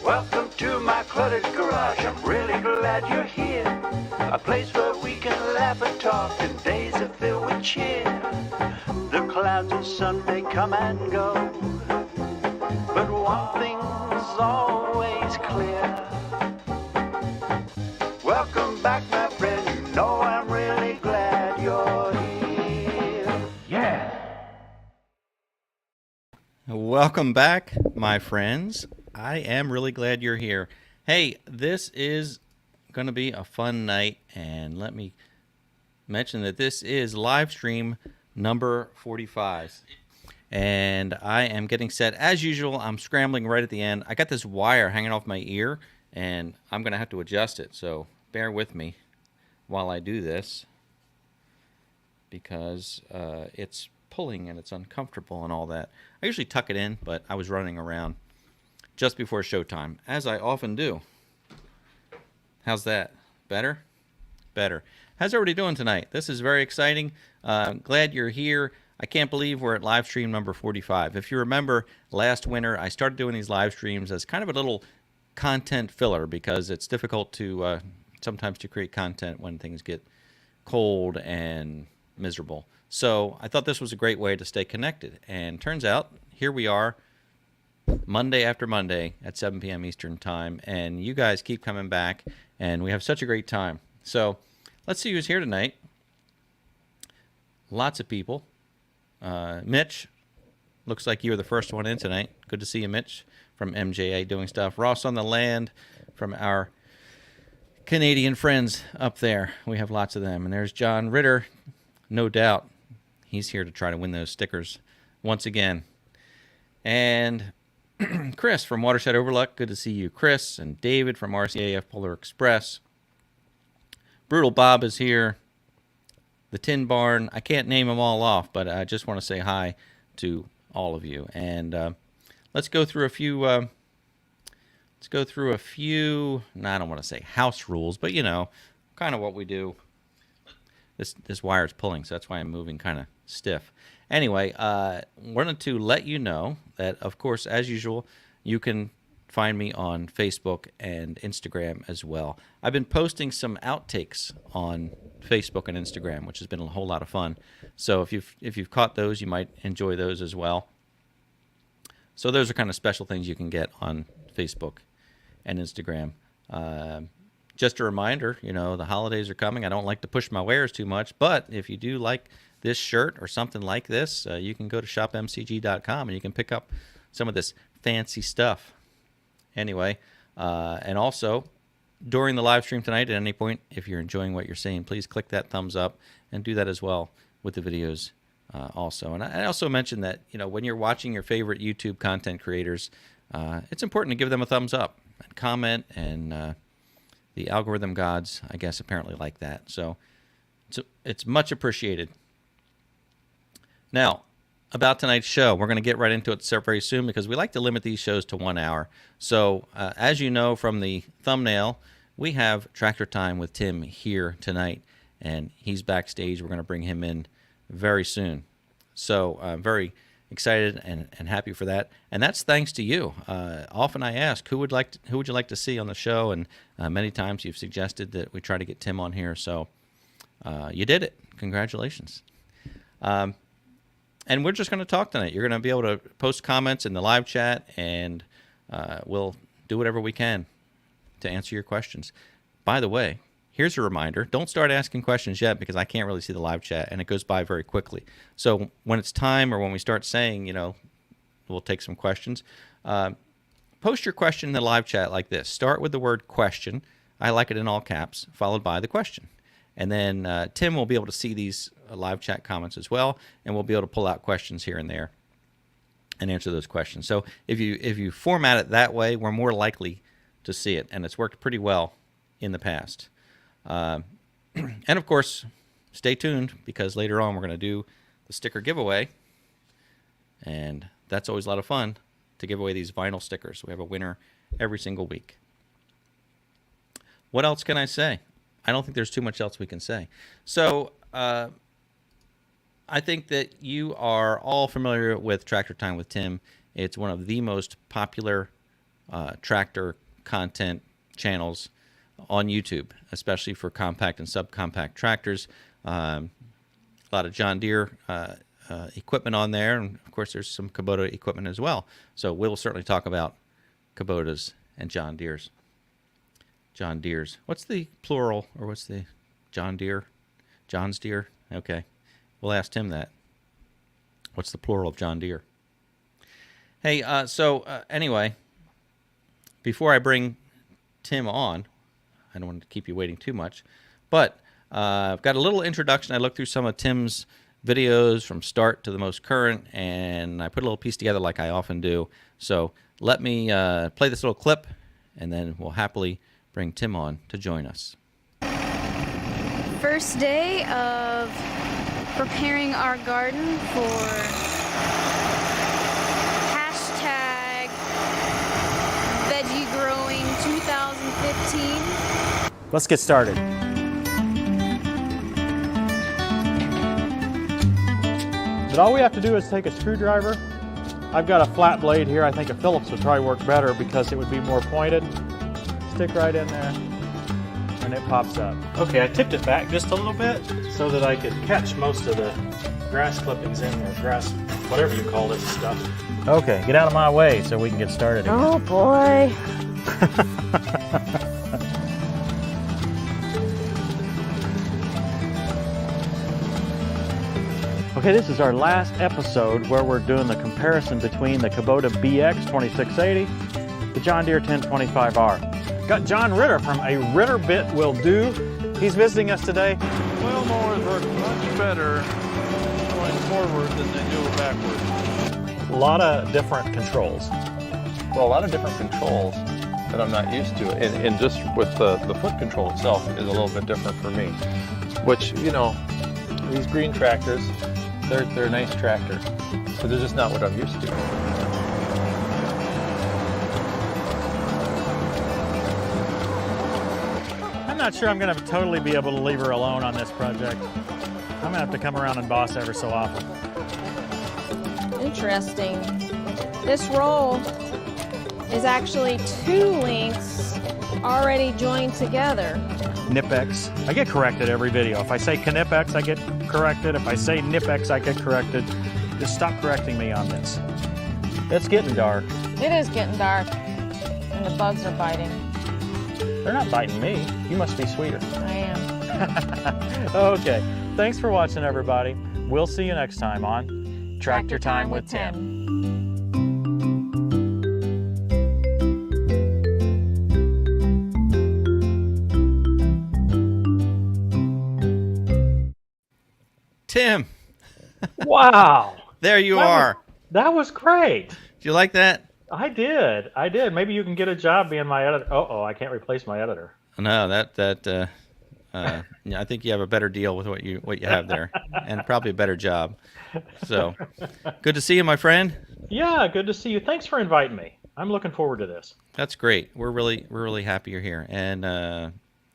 Welcome to my cluttered garage. I'm really glad you're here. A place where we can laugh and talk and days are filled with cheer. The clouds of sun may come and go, but one thing's always clear. Welcome back, my friend. You know I'm really glad you're here. Yeah. Welcome back, my friends. I am really glad you're here. Hey, this is going to be a fun night, and let me mention that this is live stream number 45. And I am getting set. As usual, I'm scrambling right at the end. I got this wire hanging off my ear, and I'm going to have to adjust it. So bear with me while I do this, because it's pulling and it's uncomfortable and all that. I usually tuck it in, but I was running around just before showtime, as I often do. How's that? Better? Better. How's everybody doing tonight? This is very exciting. Glad you're here. I can't believe we're at live stream number 45. If you remember, last winter, I started doing these live streams as kind of a little content filler, because it's difficult to sometimes to create content when things get cold and miserable. So I thought this was a great way to stay connected. And turns out, here we are, Monday after Monday at 7 p.m. Eastern Time. And you guys keep coming back, and we have such a great time. So let's see who's here tonight. Lots of people. Mitch, looks like you were the first one in tonight. Good to see you, Mitch, from MJA doing stuff. Ross on the land from our Canadian friends up there. We have lots of them. And there's John Ritter, no doubt. He's here to try to win those stickers once again. And Chris from Watershed Overlook, good to see you, Chris. And David from RCAF Polar Express. Brutal Bob is here. The Tin Barn, I can't name them all off, but I just want to say hi to all of you. And let's go through a few, I don't want to say house rules, but you know, kind of what we do. This wire is pulling, so that's why I'm moving kind of stiff. Anyway, wanted to let you know that, of course, as usual, you can find me on Facebook and Instagram as well. I've been posting some outtakes on Facebook and Instagram, which has been a whole lot of fun. So if you've caught those, you might enjoy those as well. So those are kind of special things you can get on Facebook and Instagram. Just a reminder, you know, the holidays are coming. I don't like to push my wares too much, but if you do like this shirt or something like this, you can go to shopmcg.com and you can pick up some of this fancy stuff. Anyway, and also during the live stream tonight, at any point, if you're enjoying what you're seeing, please click that thumbs up and do that as well with the videos also. And I also mentioned that, you know, when you're watching your favorite YouTube content creators, it's important to give them a thumbs up and comment, and the algorithm gods, I guess, apparently like that. So it's much appreciated. Now, about tonight's show, we're going to get right into it very soon, because we like to limit these shows to 1 hour. So as you know from the thumbnail, we have Tractor Time with Tim here tonight, and he's backstage. We're going to bring him in very soon. So I'm very excited and happy for that, and that's thanks to you. Often I ask, who would you like to see on the show, and many times you've suggested that we try to get Tim on here. So you did it. Congratulations. And we're just going to talk tonight. You're going to be able to post comments in the live chat, and we'll do whatever we can to answer your questions. By the way, here's a reminder. Don't start asking questions yet, because I can't really see the live chat, and it goes by very quickly. So when it's time, or when we start saying, you know, we'll take some questions, post your question in the live chat like this. Start with the word question. I like it in all caps, followed by the question. And then Tim will be able to see these live chat comments as well, and we'll be able to pull out questions here and there and answer those questions. So if you format it that way, we're more likely to see it, and it's worked pretty well in the past. And of course, stay tuned, because later on we're going to do the sticker giveaway, and that's always a lot of fun to give away these vinyl stickers. We have a winner every single week. What else can I say? I don't think there's too much else we can say. So I think that you are all familiar with Tractor Time with Tim. It's one of the most popular tractor content channels on YouTube, especially for compact and subcompact tractors. A lot of John Deere equipment on there, and of course there's some Kubota equipment as well. So we'll certainly talk about Kubotas and John Deere's. John Deere's. What's the plural, or what's the John Deere? John's Deere? Okay. We'll ask Tim that. What's the plural of John Deere? Hey, anyway, before I bring Tim on, I don't want to keep you waiting too much, but I've got a little introduction. I looked through some of Tim's videos from start to the most current, and I put a little piece together like I often do. So let me play this little clip, and then we'll happily bring Tim on to join us. First day of preparing our garden for hashtag veggie growing 2015. Let's get started. But all we have to do is take a screwdriver. I've got a flat blade here. I think a Phillips would probably work better because it would be more pointed. Stick right in there, and it pops up. Okay, I tipped it back just a little bit so that I could catch most of the grass clippings in there, grass, whatever you call this stuff. Okay, get out of my way so we can get started again. Oh boy. Okay, this is our last episode where we're doing the comparison between the Kubota BX 2680, the John Deere 1025R. Got John Ritter from A Ritter Bit Will Do. He's visiting us today. Well mowers work much better going forward than they do backward. A lot of different controls. Well, a lot of different controls that I'm not used to, and just with the foot control itself is a little bit different for me. Which, you know, these green tractors, they're a nice tractor, but they're just not what I'm used to. I'm not sure I'm going to totally be able to leave her alone on this project. I'm going to have to come around and boss ever so often. Interesting. This roll is actually 2 links already joined together. Nipex. I get corrected every video. If I say Knipex, I get corrected. If I say Nipex, I get corrected. Just stop correcting me on this. It's getting dark. It is getting dark, and the bugs are biting. They're not biting me. You must be sweeter. I am. Okay. Thanks for watching, everybody. We'll see you next time on Tractor Time with Tim. Tim, Wow. there you are. That was great. Do you like that? I did. Maybe you can get a job being my editor. Oh, I can't replace my editor. No, yeah, I think you have a better deal with what you have there, and probably a better job. So, good to see you, my friend. Yeah, good to see you. Thanks for inviting me. I'm looking forward to this. That's great. We're really happy you're here, and I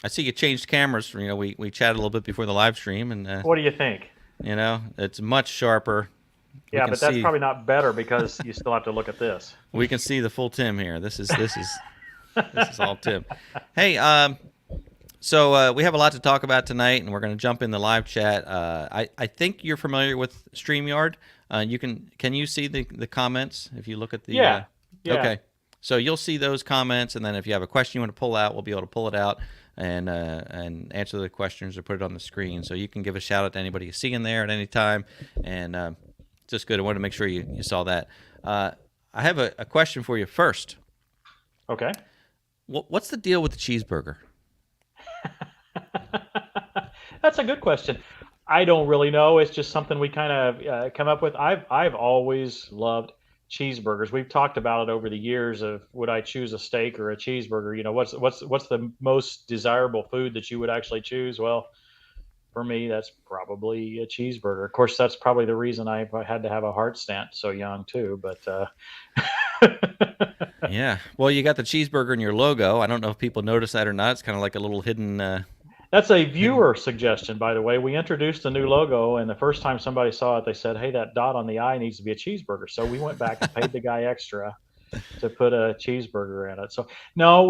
see you changed cameras. You know, we chatted a little bit before the live stream, and What do you think? you know, it's much sharper. Yeah, can but that's see- probably not better because you still have to look at this. We can see the full Tim here. This is all Tim. Hey, so we have a lot to talk about tonight, and we're going to jump in the live chat. I think you're familiar with StreamYard. Can you see the comments if you look at the? Yeah. Okay. So you'll see those comments, and then if you have a question you want to pull out, we'll be able to pull it out and answer the questions or put it on the screen. So you can give a shout out to anybody you see in there at any time, and just good. I wanted to make sure you saw that. I have a question for you first. Okay. What's the deal with the cheeseburger? That's a good question. I don't really know. It's just something we kind of come up with. I've always loved cheeseburgers. We've talked about it over the years of would I choose a steak or a cheeseburger? You know, what's the most desirable food that you would actually choose? Well, for me, that's probably a cheeseburger. Of course, that's probably the reason I had to have a heart stent so young too. But Yeah. Well, you got the cheeseburger in your logo. I don't know if people notice that or not. It's kind of like a little hidden. That's a viewer suggestion, by the way. We introduced the new logo, and the first time somebody saw it, they said, "Hey, that dot on the I needs to be a cheeseburger." So we went back and paid the guy extra to put a cheeseburger in it. So no,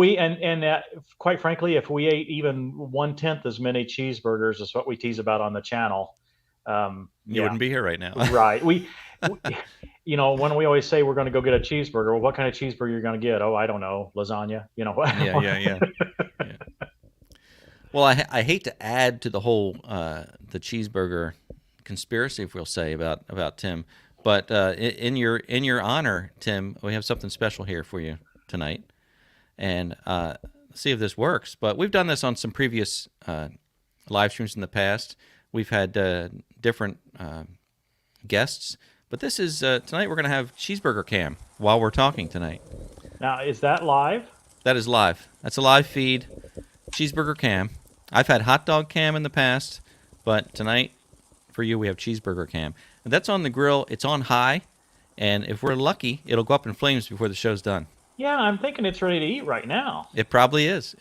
quite frankly, if we ate even 1/10 as many cheeseburgers as what we tease about on the channel, You yeah, wouldn't be here right now. right. We when we always say we're going to go get a cheeseburger, well, what kind of cheeseburger you're going to get? Oh, I don't know, lasagna. Yeah. Well, I hate to add to the whole the cheeseburger conspiracy, if we'll say about Tim, but in your honor, Tim, we have something special here for you tonight, and see if this works. But we've done this on some previous live streams in the past. We've had different guests, but this is tonight. We're going to have cheeseburger cam while we're talking tonight. Now, is that live? That is live. That's a live feed. Cheeseburger cam. I've had hot dog cam in the past, but tonight for you we have cheeseburger cam. And that's on the grill. It's on high, and if we're lucky, it'll go up in flames before the show's done. Yeah, I'm thinking it's ready to eat right now. It probably is.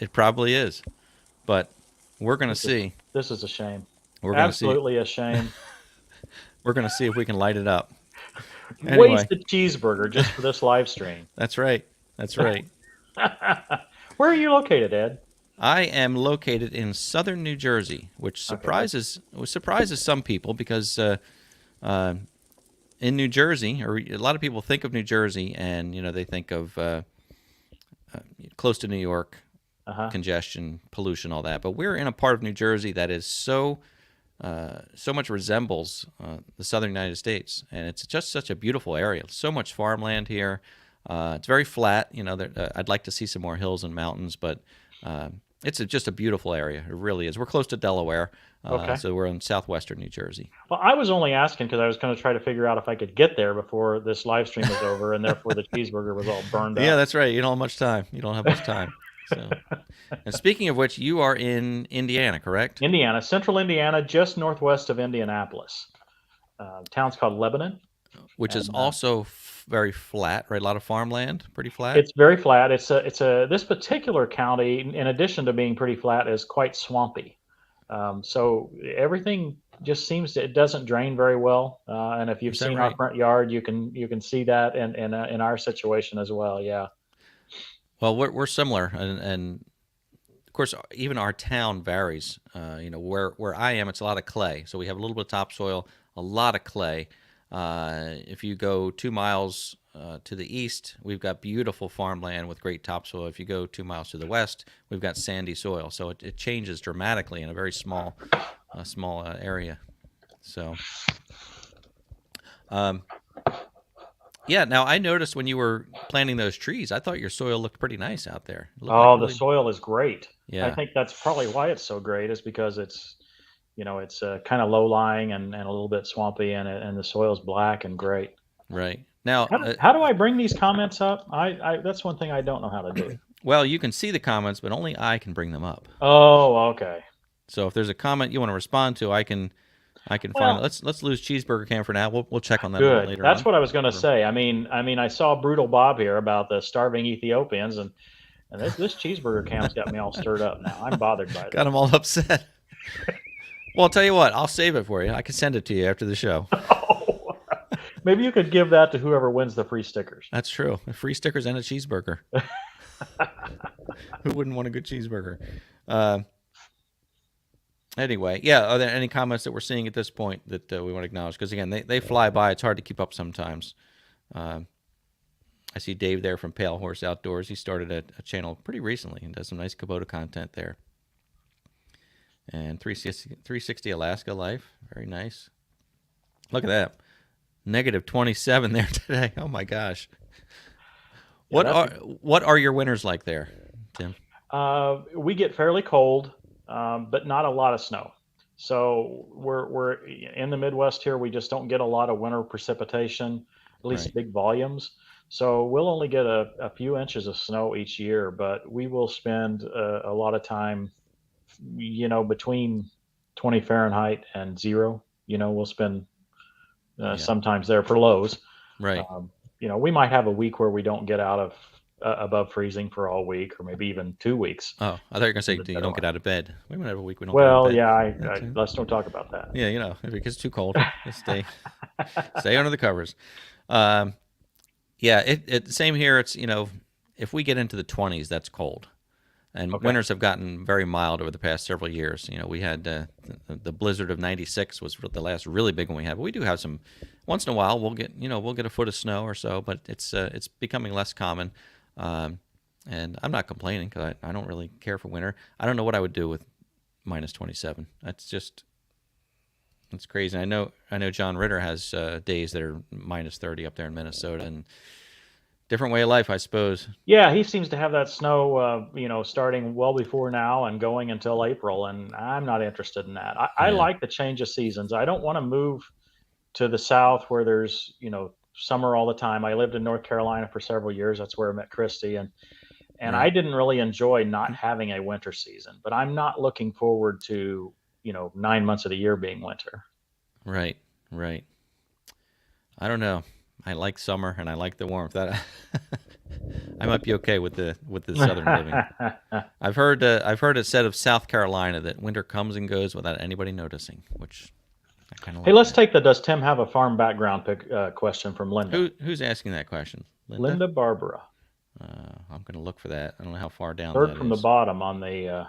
But we're going to see. This is a shame. We're going to see. Absolutely a shame. We're going to see if we can light it up. Anyway. Wasted cheeseburger just for this live stream. That's right. Where are you located, Ed? I am located in southern New Jersey, which surprises some people because in New Jersey, or a lot of people think of New Jersey, and they think of close to New York, congestion, pollution, all that. But we're in a part of New Jersey that is so much resembles the southern United States, and it's just such a beautiful area. So much farmland here. It's very flat. I'd like to see some more hills and mountains, but it's just a beautiful area. It really is. We're close to Delaware, so we're in southwestern New Jersey. Well, I was only asking because I was going to try to figure out if I could get there before this live stream was over, and therefore the cheeseburger was all burned up. Yeah, that's right. You don't have much time. So, and speaking of which, you are in Indiana, correct? Indiana, central Indiana, just northwest of Indianapolis. Town's called Lebanon. Which is also very flat, right? A lot of farmland, pretty flat. It's very flat. This particular county, in addition to being pretty flat, is quite swampy. So everything just it doesn't drain very well. And if you've seen our front yard, you can see that in our situation as well. Yeah. Well, we're similar, and of course, even our town varies. Where I am, it's a lot of clay, so we have a little bit of topsoil, a lot of clay. If you go 2 miles to the east, we've got beautiful farmland with great topsoil. If you go 2 miles to the west, we've got sandy soil. So it changes dramatically in a very small area. So, yeah. Now I noticed when you were planting those trees, I thought your soil looked pretty nice out there. The soil is great. Yeah. I think that's probably why it's so great, is because it's kind of low lying and a little bit swampy, and the soil's black and great. Right. Now, how do I bring these comments up? I that's one thing I don't know how to do. Well, you can see the comments, but only I can bring them up. Oh, okay. So if there's a comment you want to respond to, I can find it. Let's lose cheeseburger cam for now. We'll check on that good. later. That's what I was going to say. I mean, I saw Brutal Bob here about the starving Ethiopians, and this cheeseburger cam's got me all stirred up now. I'm bothered by it. Got them all upset. Well, I'll tell you what. I'll save it for you. I can send it to you after the show. Oh, maybe you could give that to whoever wins the free stickers. That's true. Free stickers and a cheeseburger. Who wouldn't want a good cheeseburger? Anyway, yeah. Are there any comments that we're seeing at this point that we want to acknowledge? Because again, they fly by. It's hard to keep up sometimes. I see Dave there from Pale Horse Outdoors. He started a channel pretty recently and does some nice Kubota content there. And 360 Alaska Life, very nice. Look at that, -27 there today. Oh my gosh. Yeah, what are your winters like there, Tim? We get fairly cold, but not a lot of snow. So we're in the Midwest here. We just don't get a lot of winter precipitation, at least big volumes. So we'll only get a few inches of snow each year, but we will spend a lot of time, between 20 Fahrenheit and 0. We'll spend sometimes there for lows. Right. We might have a week where we don't get out of above freezing for all week, or maybe even 2 weeks. Oh, I thought you were going to say you don't get out of bed. We might have a week we don't well, get out of bed. yeah, let's don't talk about that. Yeah, if it gets too cold, just stay under the covers. Yeah, it same here. It's, if we get into the 20s, that's cold. And Okay. winters have gotten very mild over the past several years. We had the blizzard of '96 was the last really big one we had. But we do have some. Once in a while, we'll get a foot of snow or so, but it's becoming less common. And I'm not complaining because I don't really care for winter. I don't know what I would do with minus 27. It's crazy. I know John Ritter has days that are minus 30 up there in Minnesota, and different way of life, I suppose. Yeah, he seems to have that snow, starting well before now and going until April, and I'm not interested in that. I Yeah. like the change of seasons. I don't want to move to the south where there's, summer all the time. I lived in North Carolina for several years. That's where I met Christy, and Right. I didn't really enjoy not having a winter season. But I'm not looking forward to 9 months of the year being winter. Right. I don't know. I like summer and I like the warmth. That I might be okay with the southern living. I've heard it said of South Carolina that winter comes and goes without anybody noticing, which I kind of like. Hey, let's that. take the does Tim have a farm background question from Linda. Who's asking that question? Linda Barbara. I'm going to look for that. I don't know how far down Third that from is. the bottom on the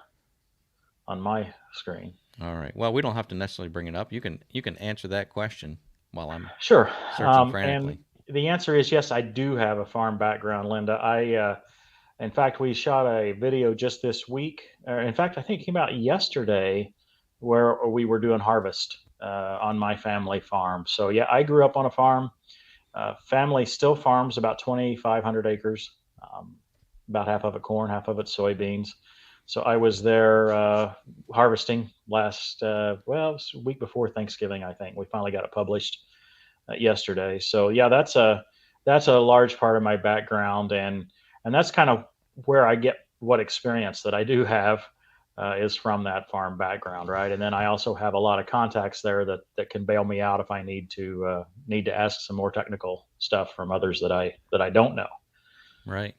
on my screen. All right. Well, we don't have to necessarily bring it up. You can answer that question while I'm Sure. searching frantically. And the answer is yes, I do have a farm background, Linda. In fact, we shot a video just this week. In fact, I think it came out yesterday where we were doing harvest on my family farm. So yeah, I grew up on a farm. Family still farms about 2,500 acres, about half of it corn, half of it soybeans. So I was there harvesting last, it was a week before Thanksgiving, I think. We finally got it published yesterday. So yeah, that's a large part of my background, and that's kind of where I get what experience that I do have is from that farm background, right? And then I also have a lot of contacts there that can bail me out if I need to ask some more technical stuff from others that I don't know. Right.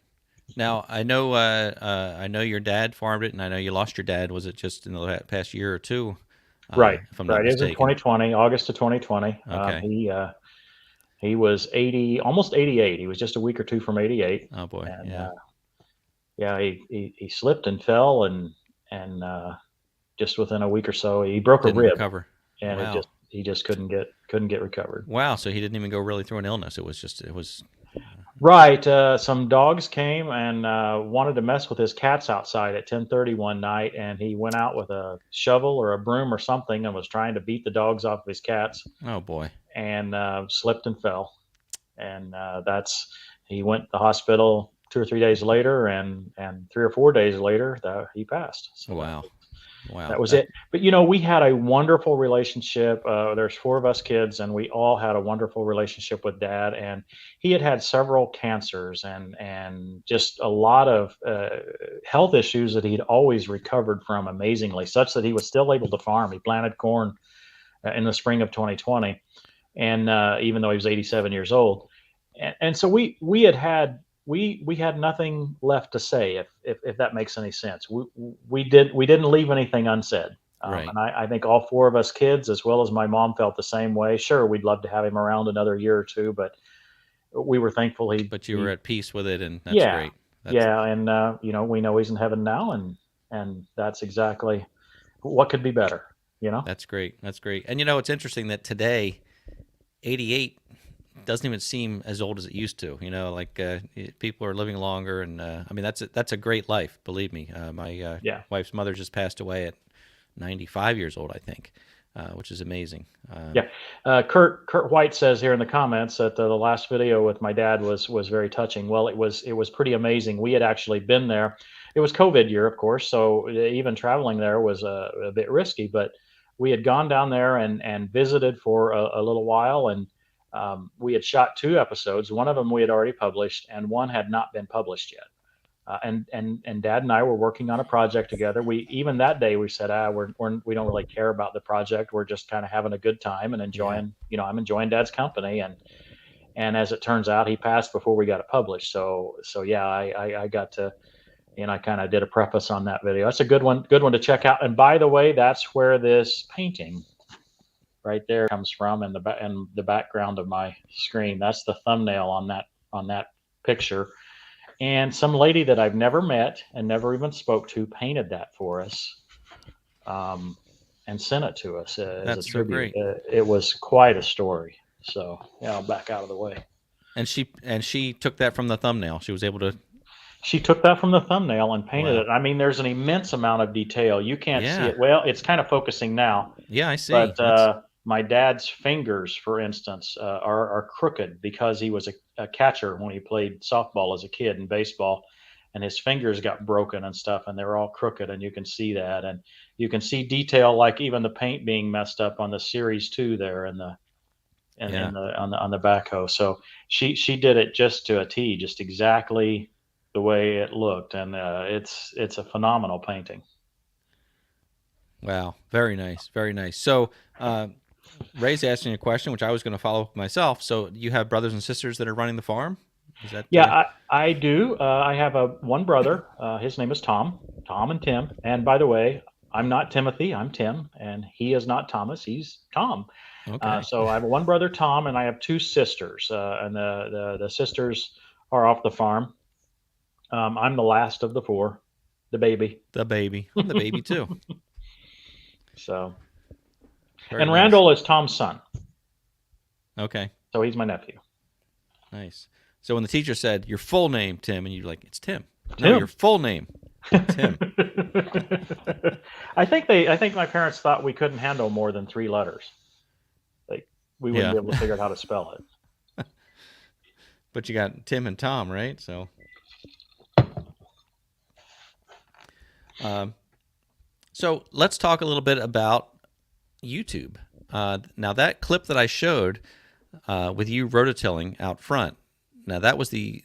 Now I know your dad farmed it, and I know you lost your dad. Was it just in the past year or two? Right. If I'm not It was in mistaken. 2020, August of 2020. Okay. He was 80, almost 88. He was just a week or two from 88. Oh boy. And, he slipped and fell and just within a week or so he broke a Didn't rib, recover. and Wow. he just couldn't get recovered. Wow. So he didn't even go really through an illness. It was. Right. Some dogs came and wanted to mess with his cats outside at 10:30 one night, and he went out with a shovel or a broom or something and was trying to beat the dogs off of his cats, Oh boy. and slipped and fell. And he went to the hospital 2 or 3 days later, and 3 or 4 days later he passed. So Wow. that was it. But we had a wonderful relationship. There's 4 of us kids, and we all had a wonderful relationship with Dad. And he had several cancers and just a lot of health issues that he'd always recovered from amazingly, such that he was still able to farm. He planted corn in the spring of 2020, and even though he was 87 years old, and so we had nothing left to say, if that makes any sense. We didn't leave anything unsaid. Right. And I think all 4 of us kids, as well as my mom, felt the same way. Sure, we'd love to have him around another year or two, but we were thankful But you were at peace with it, and that's Yeah. great. And we know he's in heaven now, and that's exactly what could be better. That's great. That's great. And it's interesting that today, 88 doesn't even seem as old as it used to. People are living longer, and I mean that's a great life. Believe me, my wife's mother just passed away at 95 years old, I think, which is amazing. Kurt White says here in the comments that the last video with my dad was very touching. Well, it was pretty amazing. We had actually been there. It was COVID year, of course, so even traveling there was a bit risky. But we had gone down there and visited for a little while, and we had shot 2 episodes. One of them we had already published, and one had not been published yet. And Dad and I were working on a project together. Even that day we said, we don't really care about the project. We're just kind of having a good time and enjoying. I'm enjoying Dad's company, and as it turns out, he passed before we got it published. So yeah, I got to, and I kind of did a preface on that video. That's a good one to check out. And by the way, that's where this painting right there comes from, and the background of my screen. That's the thumbnail on that picture. And some lady that I've never met and never even spoke to painted that for us, and sent it to us as a That's so tribute. great. It was quite a story. So yeah, I'll back out of the way. And she took that from the thumbnail. She was able to. She took that from the thumbnail and painted Wow. it. I mean, there's an immense amount of detail. You can't see Yeah. it. Well, it's kind of focusing now, Yeah, I see. but my dad's fingers, for instance, are crooked because he was a catcher when he played softball as a kid and baseball, and his fingers got broken and stuff, and they're all crooked, and you can see that, and you can see detail like even the paint being messed up on the Series 2 there in the Yeah. on the backhoe. So she did it just to a T, just exactly the way it looked, and it's a phenomenal painting. Wow. Very nice. Very nice. So, Ray's asking a question, which I was going to follow up myself. So, you have brothers and sisters that are running the farm? Is that? Yeah, I do. I have one brother. His name is Tom and Tim. And by the way, I'm not Timothy. I'm Tim, and he is not Thomas. He's Tom. Okay. So I have one brother, Tom, and I have two sisters. And the sisters are off the farm. I'm the last of the four, the baby. The baby. I'm the baby too. So, Very and nice. Randall is Tom's son. Okay. So he's my nephew. Nice. So when the teacher said your full name, Tim, and you're like, it's Tim. Tim. No, your full name, Tim. I think my parents thought we couldn't handle more than 3 letters. Like we wouldn't be able to figure out how to spell it. But you got Tim and Tom, right? So. So let's talk a little bit about YouTube. Now that clip that I showed with you rototilling out front. Now that was the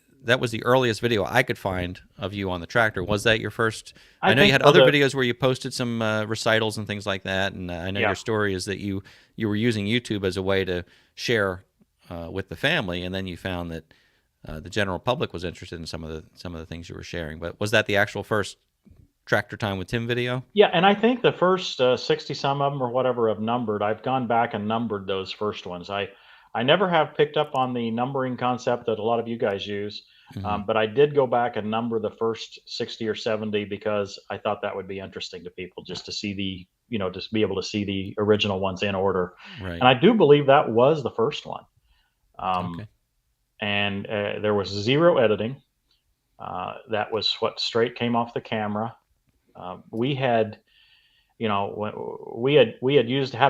earliest video I could find of you on the tractor. Was that your first? I know you had other videos where you posted some recitals and things like that, and I know your story is that you were using YouTube as a way to share with the family, and then you found that the general public was interested in some of the things you were sharing. But was that the actual first Tractor Time with Tim video? Yeah, and I think the first 60 some of them or whatever I've numbered. I've gone back and numbered those first ones. I never have picked up on the numbering concept that a lot of you guys use, but I did go back and number the first 60 or 70 because I thought that would be interesting to people just to see just be able to see the original ones in order. Right. And I do believe that was the first one. Okay. And there was 0 editing. That was what straight came off the camera. We had had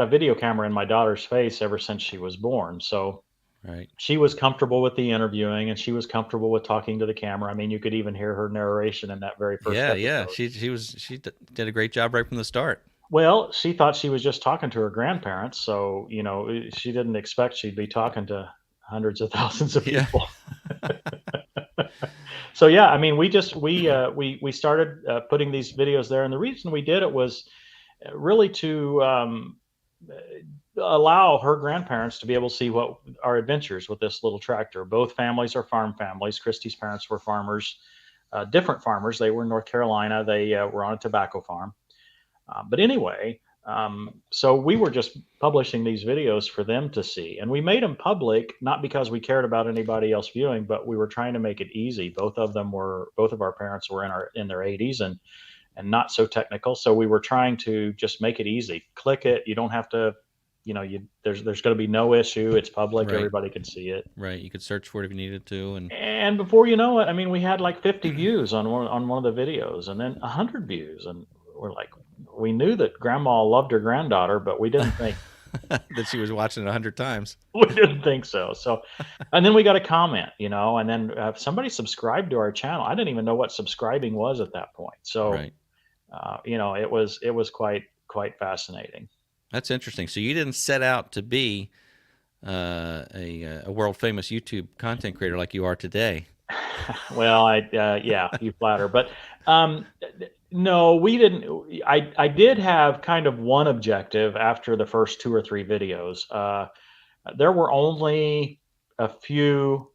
a video camera in my daughter's face ever since she was born. So right. She was comfortable with the interviewing, and she was comfortable with talking to the camera. I mean, you could even hear her narration in that very first episode. Yeah. She did a great job right from the start. Well, she thought she was just talking to her grandparents. So, she didn't expect she'd be talking to hundreds of thousands of people. So yeah, I mean, we started putting these videos there, and the reason we did it was really to allow her grandparents to be able to see what our adventures with this little tractor. Both families are farm families. Christy's parents were farmers, different farmers. They were in North Carolina. They were on a tobacco farm. But anyway, so we were just publishing these videos for them to see, and we made them public, not because we cared about anybody else viewing, but we were trying to make it easy. Both of our parents were in their 80s and not so technical. So we were trying to just make it easy. Click it. You don't have to, there's going to be no issue. It's public. Right. Everybody can see it. Right. You could search for it if you needed to. And before you know it, I mean, we had like 50 views on one of the videos, and then 100 views. And we're like, we knew that grandma loved her granddaughter, but we didn't think that she was watching it 100 times. We didn't think so. And then we got a comment, and then somebody subscribed to our channel. I didn't even know what subscribing was at that point. So, right. It was quite fascinating. That's interesting. So you didn't set out to be a world famous YouTube content creator like you are today. Well, you flatter, but no, we didn't. I did have kind of one objective after the first 2 or 3 videos. There were only a few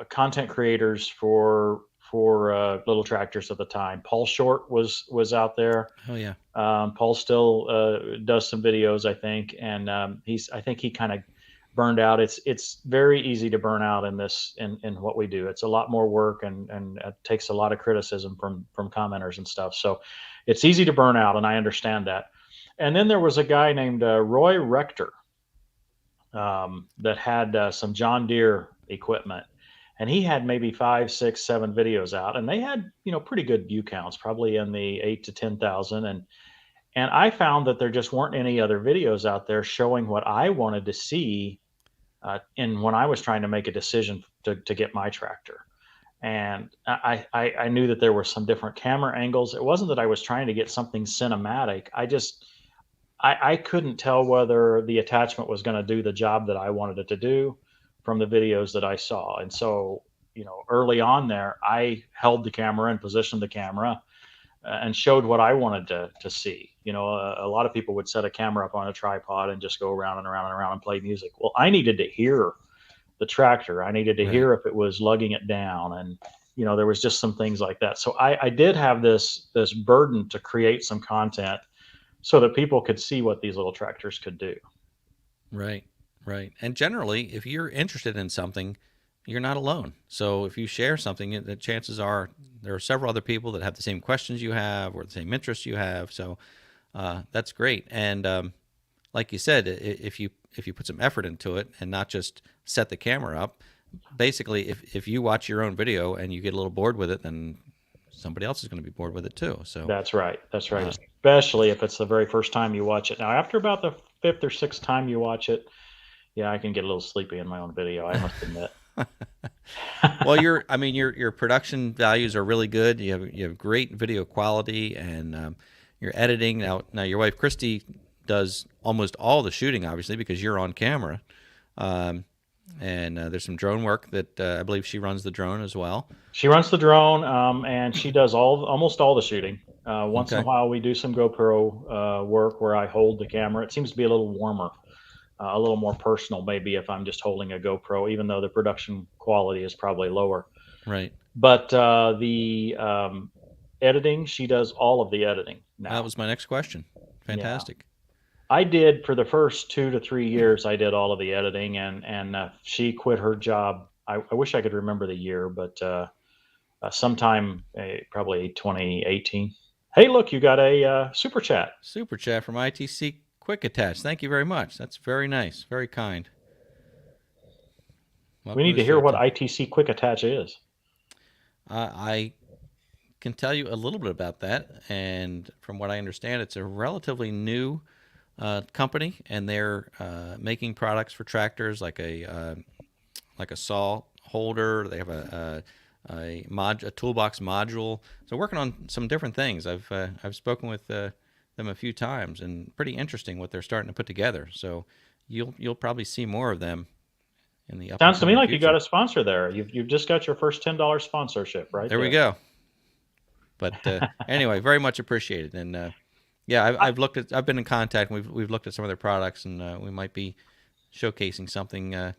content creators for little tractors at the time. Paul Short was out there. Oh yeah. Paul still does some videos, I think, and I think he kind of burned out. It's very easy to burn out in this in what we do. It's a lot more work, and it takes a lot of criticism from commenters and stuff. So it's easy to burn out, and I understand that. And then there was a guy named Roy Rector that had some John Deere equipment, and he had maybe 5, 6, 7 videos out, and they had pretty good view counts, probably in the 8 to 10,000. And I found that there just weren't any other videos out there showing what I wanted to see in when I was trying to make a decision to get my tractor. And I knew that there were some different camera angles. It wasn't that I was trying to get something cinematic. I couldn't tell whether the attachment was going to do the job that I wanted it to do from the videos that I saw. And so, early on there, I held the camera and positioned the camera and showed what I wanted to see. A lot of people would set a camera up on a tripod and just go around and around and around and play music. Well, I needed to hear the tractor. I needed to hear if it was lugging it down. And, there was just some things like that. So I did have this burden to create some content so that people could see what these little tractors could do. Right. And generally, if you're interested in something, you're not alone. So if you share something, the chances are there are several other people that have the same questions you have or the same interests you have. So that's great. And like you said, if you put some effort into it and not just set the camera up, basically, if you watch your own video and you get a little bored with it, then somebody else is going to be bored with it too. So that's right. Especially if it's the very first time you watch it. Now, after about the 5th or 6th time you watch it, yeah, I can get a little sleepy in my own video, I must admit. Well, your production values are really good. You have great video quality, and your editing. Now your wife Christy does almost all the shooting, obviously, because you're on camera. And there's some drone work that I believe she runs the drone as well. She runs the drone, and she does almost all the shooting. Once in a while, we do some GoPro work where I hold the camera. It seems to be a little warmer, a little more personal, maybe, if I'm just holding a GoPro, even though the production quality is probably lower. Right. But the editing, she does all of the editing now. That was my next question. Fantastic. Yeah. I did for the first 2 to 3 years. I did all of the editing, and she quit her job. I wish I could remember the year, but sometime probably 2018. Hey, look, you got a super chat. Super chat from ITC Quick Attach. Thank you very much. That's very nice, very kind. We need to hear what ITC Quick Attach is. I can tell you a little bit about that, and from what I understand, it's a relatively new company, and they're making products for tractors like a saw holder. They have a toolbox module. So working on some different things. I've spoken with them a few times, and pretty interesting what they're starting to put together. So you'll probably see more of them in the upcoming Sounds to me like future. you got a sponsor there. You've just got your first $10 sponsorship, right? There we go. But anyway, very much appreciated. And yeah, I've been in contact. We've looked at some of their products, and we might be showcasing something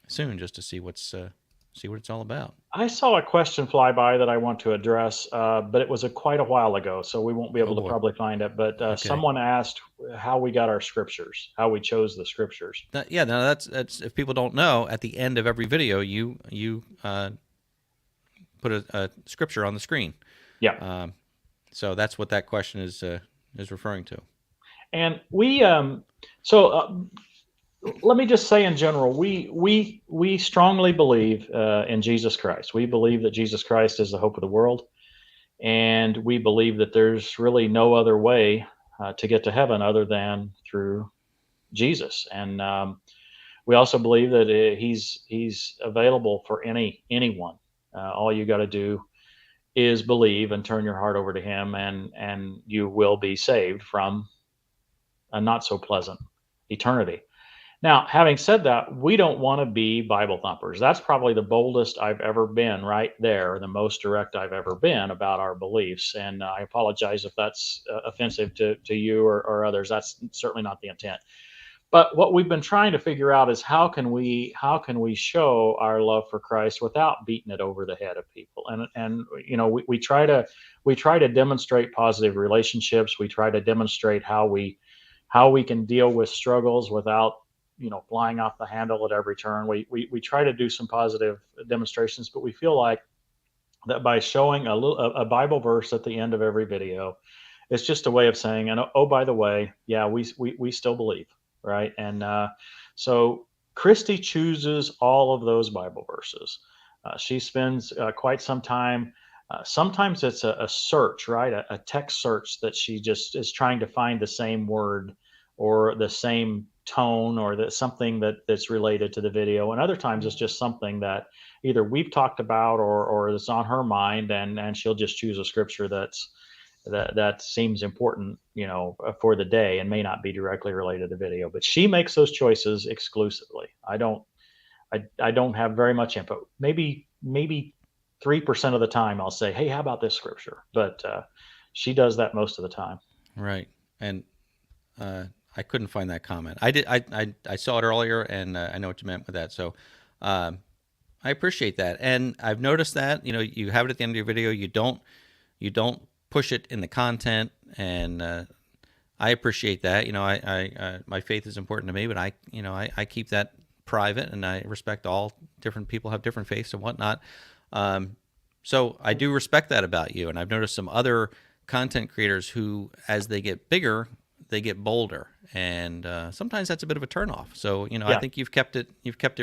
soon just to see what it's all about. I saw a question fly by that I want to address, but it was quite a while ago, so we won't be able to probably find it. But Okay. Someone asked how we got our scriptures, how we chose the scriptures. Yeah, now that's if people don't know, at the end of every video, you put a scripture on the screen. Yeah. So that's what that question is referring to. And we let me just say in general, we strongly believe in Jesus Christ. We believe that Jesus Christ is the hope of the world, and we believe that there's really no other way to get to heaven other than through Jesus. And we also believe that he's available for anyone. All you got to do is believe and turn your heart over to him, and you will be saved from a not so pleasant eternity. Now, having said that, we don't want to be Bible thumpers. That's probably the boldest I've ever been right there, the most direct I've ever been about our beliefs. And I apologize if that's offensive to you or others. That's certainly not the intent. But what we've been trying to figure out is how can we show our love for Christ without beating it over the head of people? And you know, we try to demonstrate positive relationships. We try to demonstrate how we can deal with struggles without flying off the handle at every turn. We try to do some positive demonstrations, but we feel like that by showing a Bible verse at the end of every video, it's just a way of saying, and oh, by the way, yeah, we still believe, right? And so Christy chooses all of those Bible verses. She spends quite some time. Sometimes it's a search, right? A text search that she just is trying to find the same word or the same tone or something that's related to the video. And other times it's just something that either we've talked about or it's on her mind, and she'll just choose a scripture that seems important, for the day and may not be directly related to the video. But she makes those choices exclusively. I don't have very much input. Maybe 3% of the time I'll say, hey, how about this scripture? But she does that most of the time. Right. And I couldn't find that comment. I did. I saw it earlier, and I know what you meant with that. So I appreciate that. And I've noticed that, you have it at the end of your video. You don't push it in the content, and I appreciate that. I my faith is important to me, but I keep that private, and I respect all different people have different faiths and whatnot. So I do respect that about you. And I've noticed some other content creators who, as they get bigger, they get bolder, and sometimes that's a bit of a turnoff. So Yeah. I think you've kept it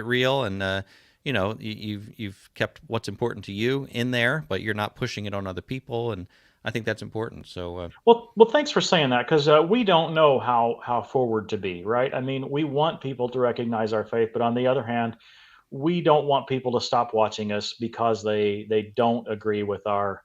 real, and you've kept what's important to you in there, but you're not pushing it on other people, and I think that's important. So Well, thanks for saying that, because we don't know how forward to be, right? I mean, we want people to recognize our faith, but on the other hand, we don't want people to stop watching us because they don't agree with our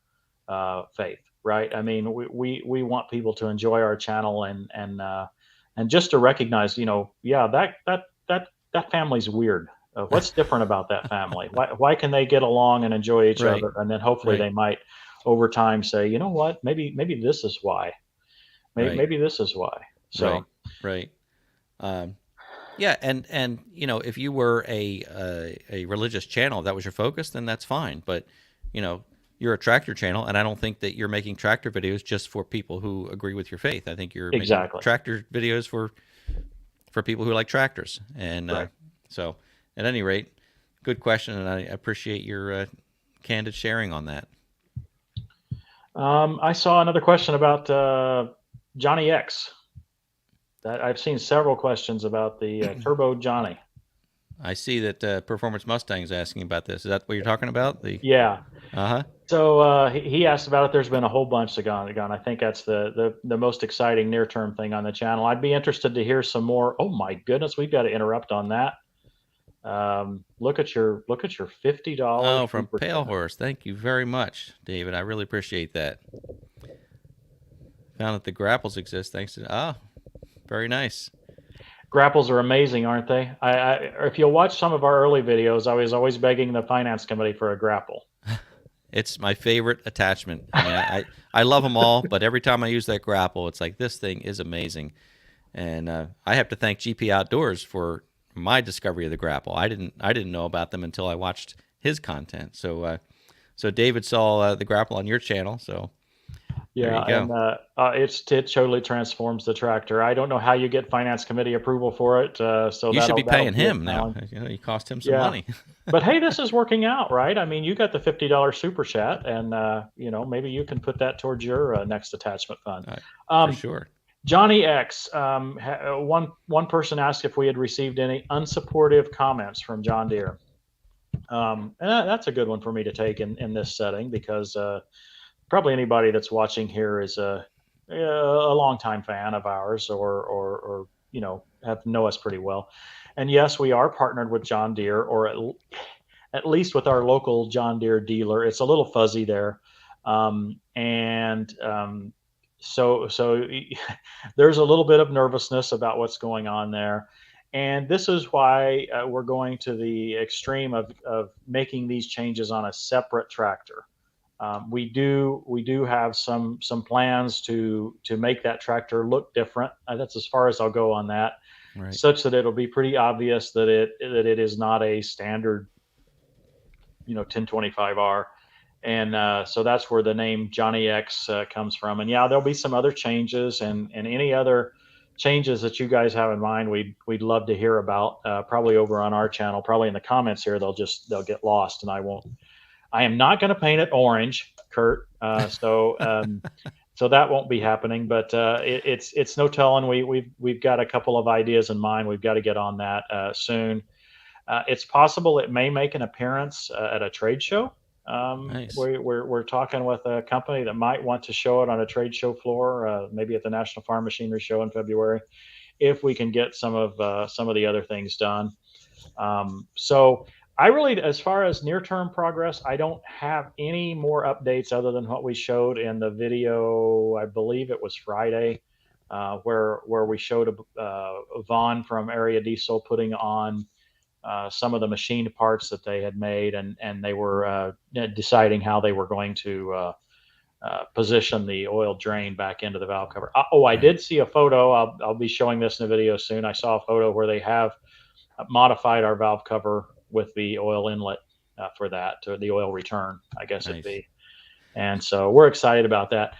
faith, right? I mean, we want people to enjoy our channel and just to recognize, yeah, that family's weird. What's different about that family? Why can they get along and enjoy each Right. other? And then hopefully Right. they might over time say, you know what, maybe this is why. Right. Maybe this is why. So Right. Yeah, and if you were a religious channel, if that was your focus, then that's fine. But you're a tractor channel, and I don't think that you're making tractor videos just for people who agree with your faith. I think you're Exactly. making tractor videos for people who like tractors. And Right. So, at any rate, good question, and I appreciate your candid sharing on that. I saw another question about Johnny X. That I've seen several questions about the Turbo Johnny. I see that Performance Mustang's asking about this. Is that what you're talking about? Yeah. Uh-huh. So he asked about it. There's been a whole bunch that gone. I think that's the most exciting near-term thing on the channel. I'd be interested to hear some more. Oh my goodness, we've got to interrupt on that. Look at your $50. Oh, from super Pale chat. Horse. Thank you very much, David. I really appreciate that. Found that the grapples exist thanks to... very nice. Grapples are amazing, aren't they? If you'll watch some of our early videos, I was always begging the finance committee for a grapple. It's my favorite attachment. I mean, I love them all, but every time I use that grapple, it's like, this thing is amazing. And I have to thank GP Outdoors for my discovery of the grapple. I didn't know about them until I watched his content. So David saw the grapple on your channel. So Yeah, there you go. and it totally transforms the tractor. I don't know how you get finance committee approval for it. So You should be that'll paying be a him now. challenge. You cost him some Yeah. money. But hey, this is working out, right? I mean, you got the $50 super chat, and maybe you can put that towards your next attachment fund. For sure. Johnny X, one person asked if we had received any unsupportive comments from John Deere. And that's a good one for me to take in this setting, because probably anybody that's watching here is a longtime fan of ours, or know us pretty well. And yes, we are partnered with John Deere, or at least with our local John Deere dealer. It's a little fuzzy there, so there's a little bit of nervousness about what's going on there. And this is why we're going to the extreme of making these changes on a separate tractor. We do have some plans to make that tractor look different. That's as far as I'll go on that, Right. such that it'll be pretty obvious that it is not a standard 1025R. And so that's where the name Johnny X comes from. And yeah, there'll be some other changes, and any other changes that you guys have in mind, we'd love to hear about. Probably over on our channel, probably in the comments here, they'll get lost, and I am not going to paint it orange, Kurt. So that won't be happening. But it's no telling. We've got a couple of ideas in mind. We've got to get on that soon. It's possible it may make an appearance at a trade show. Nice. We're talking with a company that might want to show it on a trade show floor, maybe at the National Farm Machinery Show in February, if we can get some of the other things done. So I really, as far as near-term progress, I don't have any more updates other than what we showed in the video. I believe it was Friday, where we showed Vaughn from Area Diesel putting on some of the machined parts that they had made, and they were deciding how they were going to position the oil drain back into the valve cover. I did see a photo. I'll be showing this in a video soon. I saw a photo where they have modified our valve cover with the oil inlet for that, to the oil return, I guess it'd be. And so we're excited about that.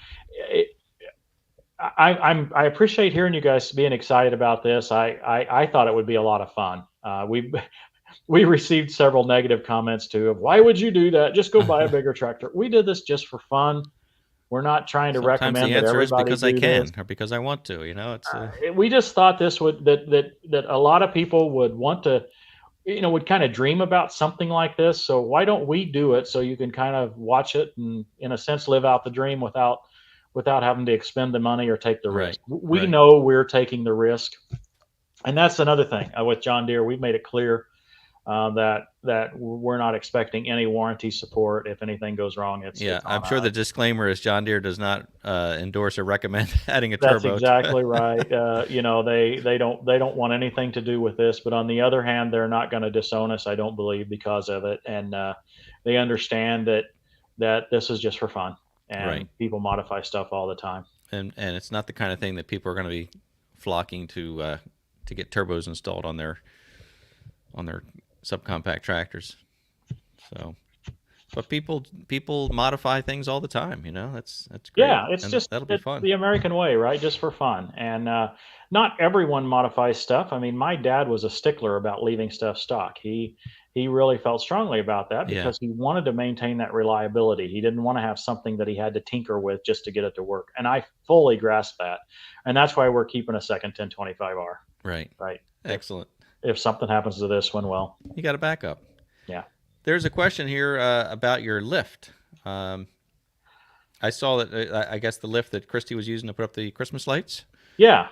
I appreciate hearing you guys being excited about this. I thought it would be a lot of fun. We received several negative comments too of, why would you do that? Just go buy a bigger tractor. We did this just for fun. We're not trying to recommend that everybody because do I can this. or because I want to. It's we just thought this would that a lot of people would want to, would kind of dream about something like this. So why don't we do it, so you can kind of watch it and, in a sense, live out the dream without having to expend the money or take the risk. We know we're taking the risk. And that's another thing with John Deere. We've made it clear that we're not expecting any warranty support. If anything goes wrong, it's I'm sure the disclaimer is John Deere does not endorse or recommend adding a turbo. That's exactly right. They don't want anything to do with this. But on the other hand, they're not going to disown us, I don't believe, because of it. And they understand that this is just for fun, and people modify stuff all the time. And it's not the kind of thing that people are going to be flocking to get turbos installed on their subcompact tractors. So, but people modify things all the time. That's great. Yeah, it's that'll be fun. The American way, right? Just for fun. And not everyone modifies stuff. I mean, my dad was a stickler about leaving stuff stock. He really felt strongly about that because he wanted to maintain that reliability. He didn't want to have something that he had to tinker with just to get it to work. And I fully grasp that. And that's why we're keeping a second 1025R. Right. Excellent. If something happens to this one, well, you got a backup. Yeah. There's a question here about your lift. I saw that. I guess the lift that Christy was using to put up the Christmas lights. Yeah.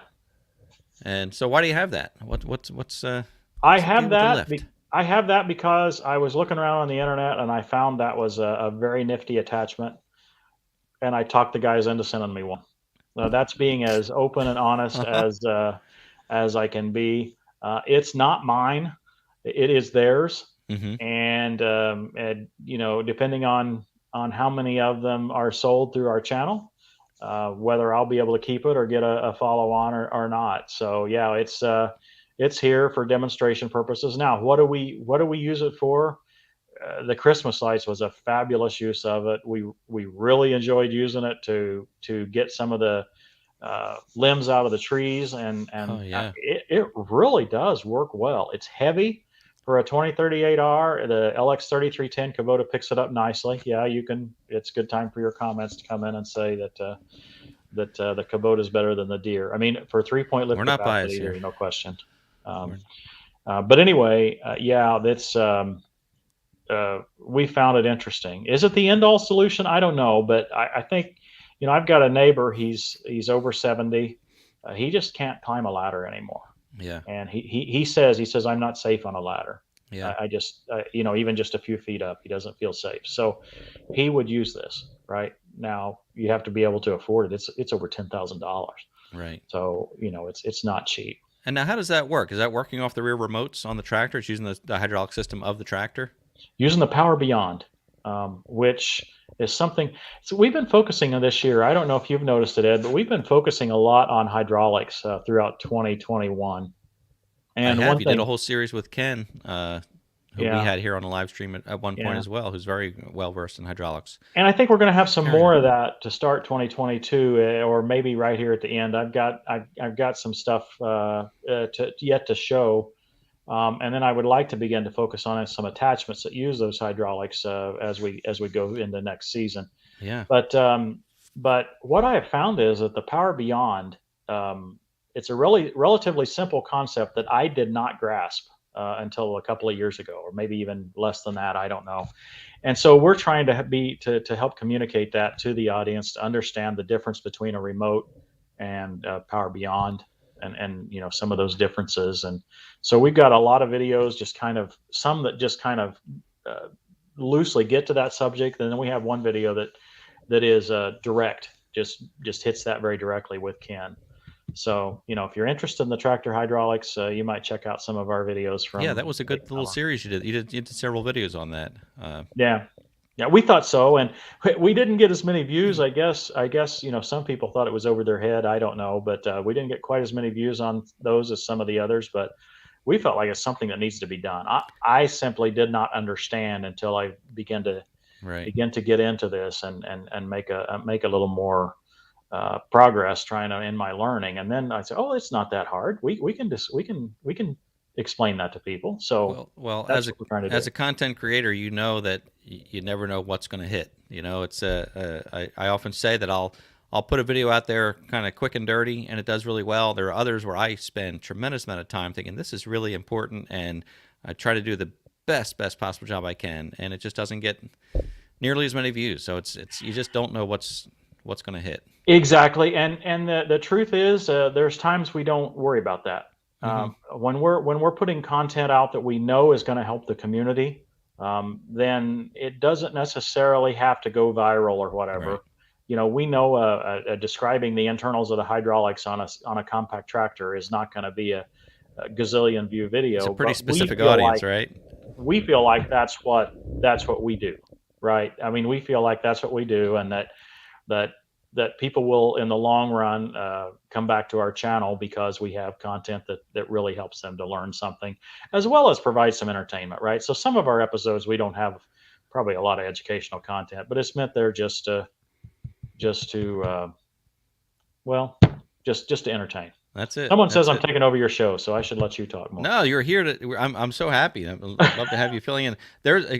And so, why do you have that? What's I have that. I have that because I was looking around on the internet and I found that was a very nifty attachment, and I talked the guys into sending me one. That's being as open and honest as I can be. It's not mine; it is theirs. Mm-hmm. And depending on how many of them are sold through our channel, whether I'll be able to keep it or get a follow on or not. So yeah, it's here for demonstration purposes. Now, what do we use it for? The Christmas lights was a fabulous use of it. We really enjoyed using it to get some of the limbs out of the trees, and it really does work well. It's heavy for a 2038R. The LX3310 Kubota picks it up nicely. Yeah, you can. It's a good time for your comments to come in and say that the Kubota is better than the Deere. I mean, for 3-point lift, we're not biased here, no question. But anyway, that's we found it interesting. Is it the end-all solution? I don't know, but I think, I've got a neighbor. He's over 70. He just can't climb a ladder anymore. Yeah. And he says I'm not safe on a ladder. Yeah. I just even just a few feet up, he doesn't feel safe. So he would use this. Right now, you have to be able to afford it. It's over $10,000. Right. So it's not cheap. And now, how does that work? Is that working off the rear remotes on the tractor? It's using the hydraulic system of the tractor? Using the Power Beyond, which is something. So we've been focusing on this year. I don't know if you've noticed it, Ed, but we've been focusing a lot on hydraulics throughout 2021. And you did a whole series with Ken who we Yeah. had here on the live stream at one point Yeah. as well, who's very well versed in hydraulics. And I think we're going to have some Carry more on. of that to start 2022, or maybe right here at the end. I've got some stuff yet to show, and then I would like to begin to focus on some attachments that use those hydraulics as we go into next season. Yeah. But what I have found is that the Power Beyond, it's a really relatively simple concept that I did not grasp until a couple of years ago, or maybe even less than that. I don't know. And so we're trying to help communicate that to the audience to understand the difference between a remote and Power Beyond, and some of those differences. And so we've got a lot of videos, just kind of some that just kind of loosely get to that subject, and then we have one video that is direct, just hits that very directly with Ken. So, if you're interested in the tractor hydraulics, you might check out some of our videos from. Yeah, that was a good little series you did. You did several videos on that. Yeah, we thought so, and we didn't get as many views. I guess some people thought it was over their head. I don't know, but we didn't get quite as many views on those as some of the others. But we felt like it's something that needs to be done. I simply did not understand until I began to get into this and make a little more progress trying to in my learning. And then I said, oh, it's not that hard. We can explain that to people. So well, that's as a what we're trying to do. as a content creator, you know that you never know what's going to hit. It's I often say that I'll put a video out there kind of quick and dirty, and it does really well. There are others where I spend tremendous amount of time thinking this is really important, and I try to do the best possible job I can, and it just doesn't get nearly as many views. So it's you just don't know what's going to hit. Exactly, and the truth is, there's times we don't worry about that. When we're putting content out that we know is going to help the community, then it doesn't necessarily have to go viral or whatever. Right. We know describing the internals of the hydraulics on a compact tractor is not going to be a gazillion view video. It's a pretty but specific audience, right? We feel like that's what we do, right? I mean, we feel like that's what we do, and that people will, in the long run, come back to our channel because we have content that really helps them to learn something, as well as provide some entertainment, right? So some of our episodes, we don't have probably a lot of educational content, but it's meant there just to entertain. That's it. Someone says I'm taking over your show, so I should let you talk more. No, you're here to. I'm so happy. I'd love to have you filling in.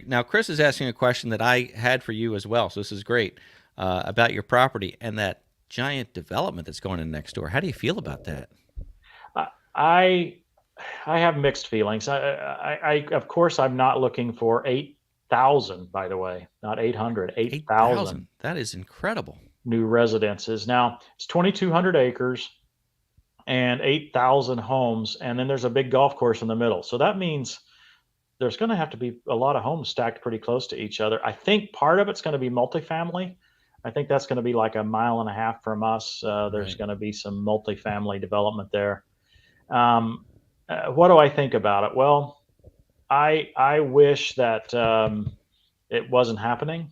Now Chris is asking a question that I had for you as well, so this is great. About your property and that giant development that's going in next door. How do you feel about that? I have mixed feelings. I of course I'm not looking for 8,000, by the way, not 800, 8,000. That is incredible. New residences. Now it's 2,200 acres and 8,000 homes, and then there's a big golf course in the middle. So that means there's going to have to be a lot of homes stacked pretty close to each other. I think part of it's going to be multifamily. I think that's going to be like a mile and a half from us. There's going to be some multifamily development there. What do I think about it? Well, I wish that it wasn't happening,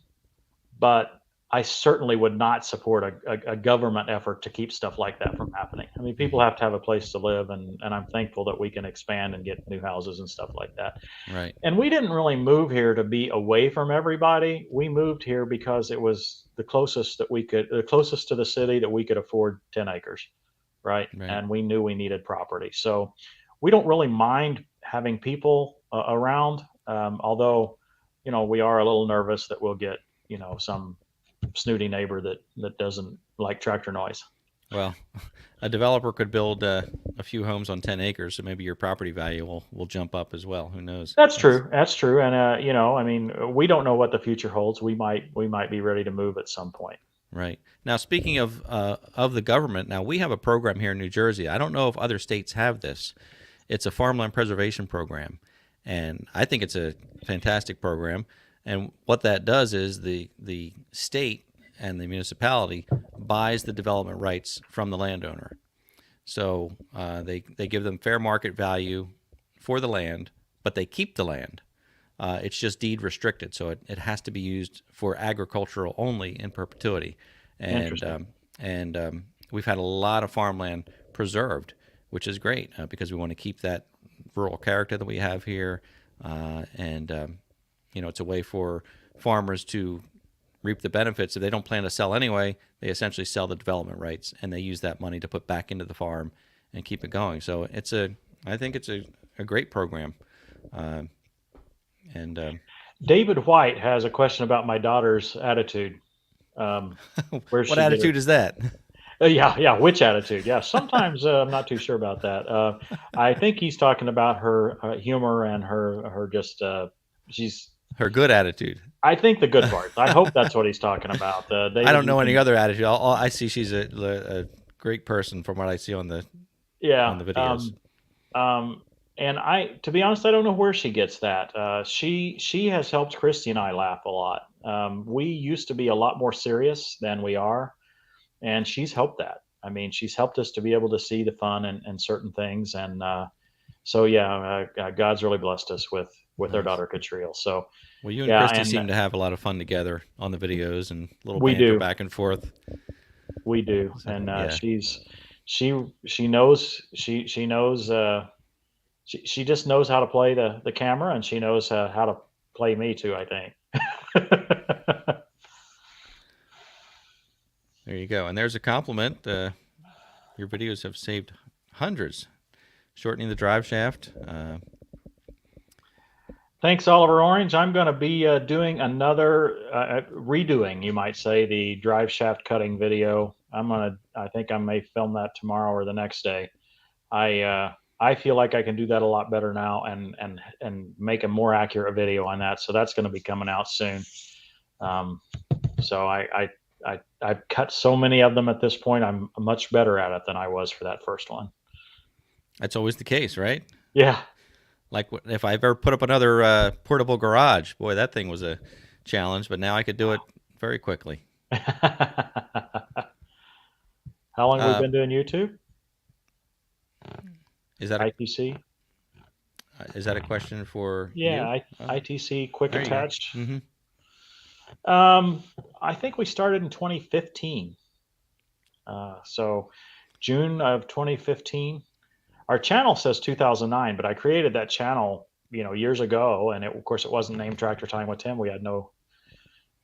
but I certainly would not support a government effort to keep stuff like that from happening. I mean, people have to have a place to live, and I'm thankful that we can expand and get new houses and stuff like that. Right. And we didn't really move here to be away from everybody. We moved here because it was the closest to the city that we could afford 10 acres, right? And we knew we needed property. So we don't really mind having people around, although, we are a little nervous that we'll get, some snooty neighbor that doesn't like tractor noise. Well, a developer could build a few homes on 10 acres, so maybe your property value will jump up as well. Who knows? That's true. And I mean, we don't know what the future holds. We might be ready to move at some point. Right. Now, speaking of the government, now we have a program here in New Jersey. I don't know if other states have this. It's a farmland preservation program, and I think it's a fantastic program. And what that does is the state and the municipality buys the development rights from the landowner. So they give them fair market value for the land, but they keep the land. It's just deed restricted, so it has to be used for agricultural only in perpetuity. And we've had a lot of farmland preserved, which is great because we want to keep that rural character that we have here. and it's a way for farmers to reap the benefits. If they don't plan to sell anyway, they essentially sell the development rights, and they use that money to put back into the farm and keep it going. So I think it's a great program. David White has a question about my daughter's attitude. What attitude is that? Yeah. Which attitude? Yeah. Sometimes I'm not too sure about that. I think he's talking about her humor and her just she's her good attitude. I think the good part. I hope that's what he's talking about. I don't know any other attitude. All I see, she's a great person from what I see on the videos. And to be honest, I don't know where she gets that. She has helped Christy and I laugh a lot. We used to be a lot more serious than we are, and she's helped that. I mean, she's helped us to be able to see the fun and certain things. And God's really blessed us with our daughter Catriel. So, well, you and Christy seem to have a lot of fun together on the videos and little banter back and forth. We do, and she knows she just knows how to play the camera, and she knows how to play me too, I think. There you go. And there's a compliment. Your videos have saved hundreds. Shortening the drive shaft. Thanks, Oliver Orange. I'm going to be doing another redoing, you might say, the drive shaft cutting video. I think I may film that tomorrow or the next day. I feel like I can do that a lot better now and make a more accurate video on that. So that's going to be coming out soon. So I've cut so many of them at this point. I'm much better at it than I was for that first one. That's always the case, right? Yeah. Like if I ever put up another portable garage, boy, that thing was a challenge, but now I could do it very quickly. How long have we been doing YouTube? Is that ITC? Is that a question for you? ITC quick there attached. Mm-hmm. I think we started in 2015. So June of 2015. Our channel says 2009, but I created that channel, years ago, and of course it wasn't named Tractor Time with Tim. We had no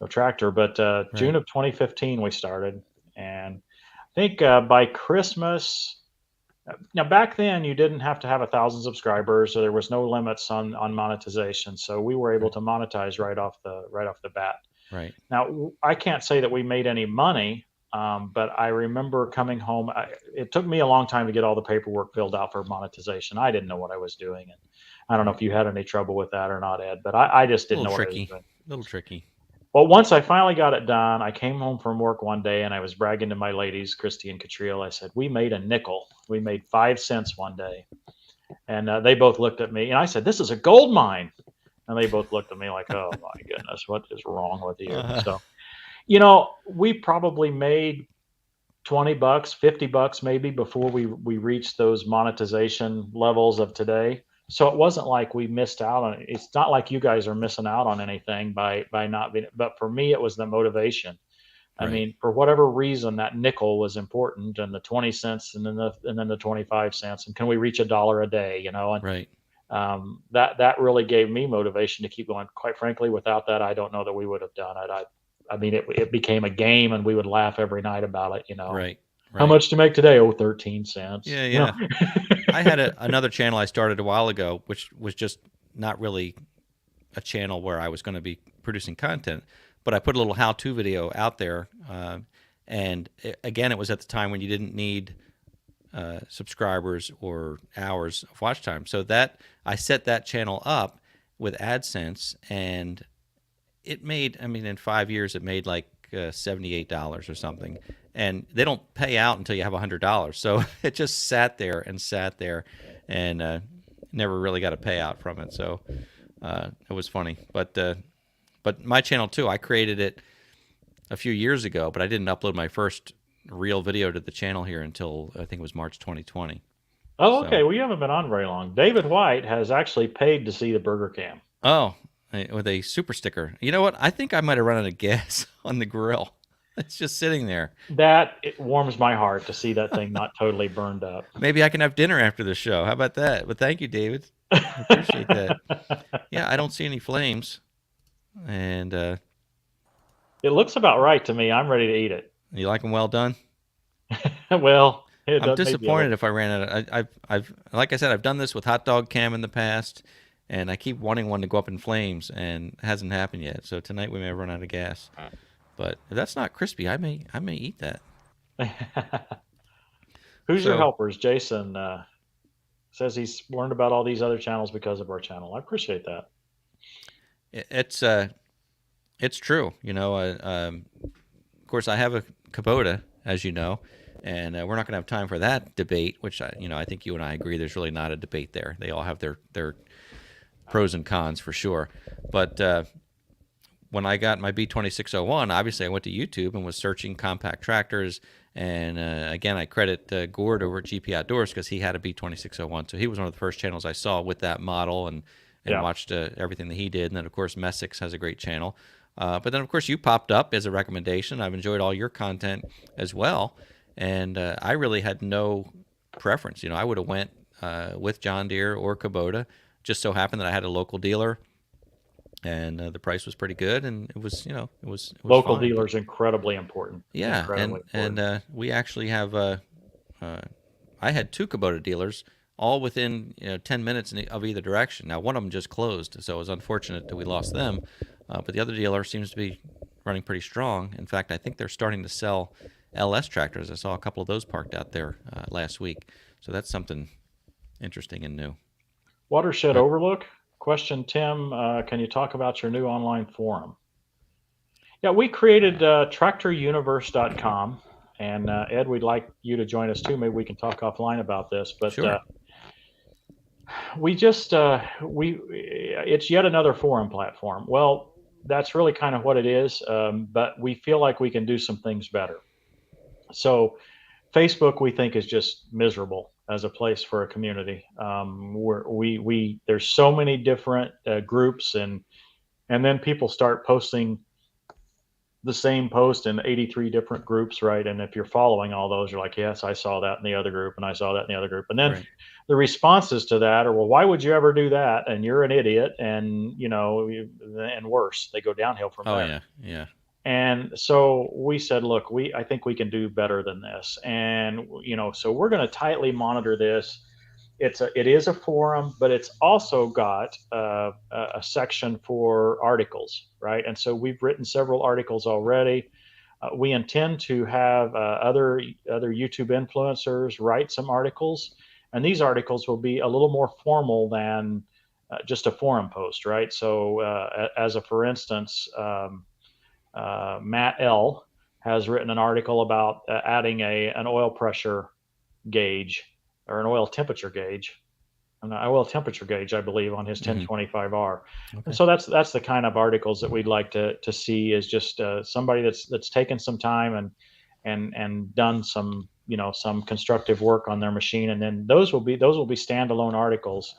tractor, but right. June of 2015 we started, and I think by Christmas. Now back then you didn't have to have 1,000 subscribers, so there was no limits on monetization. So we were able to monetize right off the bat. Right. Now I can't say that we made any money. But I remember coming home. It took me a long time to get all the paperwork filled out for monetization. I didn't know what I was doing, and I don't know if you had any trouble with that or not, Ed. But I just didn't know what I was doing. A little tricky. Well, once I finally got it done, I came home from work one day and I was bragging to my ladies, Christy and Catriel. I said, "We made a nickel. We made 5 cents one day," and they both looked at me, and I said, "This is a gold mine," and they both looked at me like, "Oh my goodness, what is wrong with you?" So. We probably made $20, $50 maybe before we reached those monetization levels of today. So it wasn't like we missed out on it. It's not like you guys are missing out on anything by not being, but for me, it was the motivation. Right. I mean, for whatever reason, that nickel was important, and the 20 cents and then the 25 cents, and can we reach $1 a day, and right. That really gave me motivation to keep going. Quite frankly, without that, I don't know that we would have done it. I mean, it became a game, and we would laugh every night about it, Right. How much to make today? 13 cents. Yeah. I had another channel I started a while ago, which was just not really a channel where I was going to be producing content, but I put a little how-to video out there. And again, it was at the time when you didn't need subscribers or hours of watch time. So I set that channel up with AdSense, and it made, in 5 years, it made like $78 or something. And they don't pay out until you have $100. So it just sat there and never really got a payout from it. So it was funny. But my channel too, I created it a few years ago, but I didn't upload my first real video to the channel here until I think it was March 2020. Oh, okay. So, well, you haven't been on very long. David White has actually paid to see the burger cam. Oh, with a super sticker. You know what? I think I might have run out of gas on the grill. It's just sitting there. It warms my heart to see that thing not totally burned up. Maybe I can have dinner after the show. How about that? But thank you, David. I appreciate that. Yeah, I don't see any flames, and It looks about right to me. I'm ready to eat it. you like them well done. Well, it I'm does maybe a disappointed little. if I ran out of. I've like I said, I've done this with hot dog cam in the past, and I keep wanting one to go up in flames, and it hasn't happened yet. So tonight we may run out of gas. But if that's not crispy, I may eat that. Who's your So helpers? Jason says he's learned about all these other channels because of our channel. I appreciate that. it's true. Of course, I have a Kubota, as you know, and we're not going to have time for that debate. Which I think you and I agree. There's really not a debate there. They all have their pros and cons for sure. But when I got my B2601, obviously I went to YouTube and was searching compact tractors. And again, I credit Gord over at GP Outdoors because he had a B2601. So he was one of the first channels I saw with that model and watched everything that he did. And then, of course, Messick's has a great channel. But then, of course, you popped up as a recommendation. I've enjoyed all your content as well. And I really had no preference. I would have went with John Deere or Kubota. Just so happened that I had a local dealer. And the price was pretty good, and it was Local fine. dealers incredibly important. Yeah, Incredibly important. and we actually have I had two Kubota dealers, all within 10 minutes of either direction. Now one of them just closed, so it was unfortunate that we lost them. But the other dealer seems to be running pretty strong. In fact, I think they're starting to sell LS tractors. I saw a couple of those parked out there last week, so that's something interesting and new. Watershed Overlook. Question, Tim, can you talk about your new online forum? Yeah, we created tractoruniverse.com, and Ed, we'd like you to join us too. Maybe we can talk offline about this. But Sure. we just it's yet another forum platform. Well, that's really kind of what it is, but we feel like we can do some things better. So Facebook, we think, is just miserable as a place for a community. There's so many different groups, and then people start posting the same post in 83 different groups, right? And if you're following all those, you're like, yes, I saw that in the other group, and I saw that in the other group. And then the responses to that are, well, why would you ever do that? And you're an idiot, and and worse, they go downhill from there. Oh yeah. And so we said, look, I think we can do better than this. And, so we're going to tightly monitor this. It is a forum, but it's also got a section for articles, right? And so we've written several articles already. We intend to have other YouTube influencers write some articles. And these articles will be a little more formal than just a forum post, right? So for instance, Matt L. has written an article about adding an oil pressure gauge or an oil temperature gauge, I believe, on his 1025R. Okay. And so that's the kind of articles that we'd like to see, is just somebody that's taken some time and done some some constructive work on their machine, and then those will be standalone articles.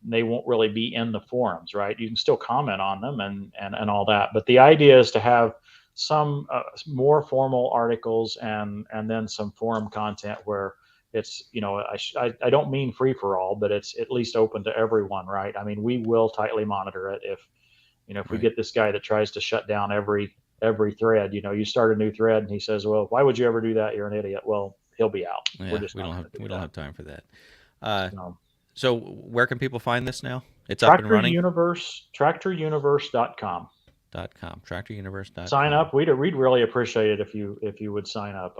They won't really be in the forums, right? You can still comment on them and all that, but the idea is to have some more formal articles and then some forum content where it's I don't mean free for all, but it's at least open to everyone, right? I mean, we will tightly monitor it. If we get this guy that tries to shut down every thread, you start a new thread and he says, well, why would you ever do that? You're an idiot. Well, he'll be out. Yeah, we don't have time for that. So where can people find this now? It's up and running. Tractoruniverse.com. Tractoruniverse.com. Sign up. We'd really appreciate it if you would sign up.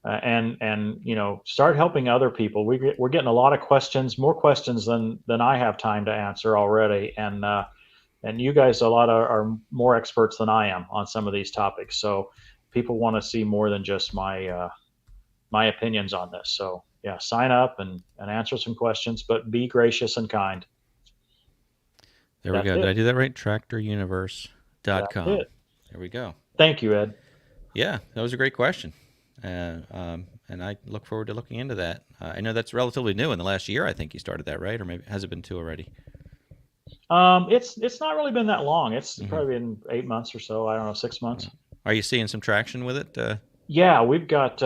And start helping other people. We're getting a lot of questions, more questions than I have time to answer already. And you guys are more experts than I am on some of these topics. So people want to see more than just my opinions on this. So yeah, sign up and answer some questions, but be gracious and kind. There we go. Did I do that right? Tractoruniverse.com. There we go. Thank you, Ed. Yeah, that was a great question. And I look forward to looking into that. I know that's relatively new. In the last year, I think you started that, right? Or maybe has it been 2 already? It's not really been that long. It's probably been 8 months or so. I don't know, 6 months. Are you seeing some traction with it? Yeah, we've got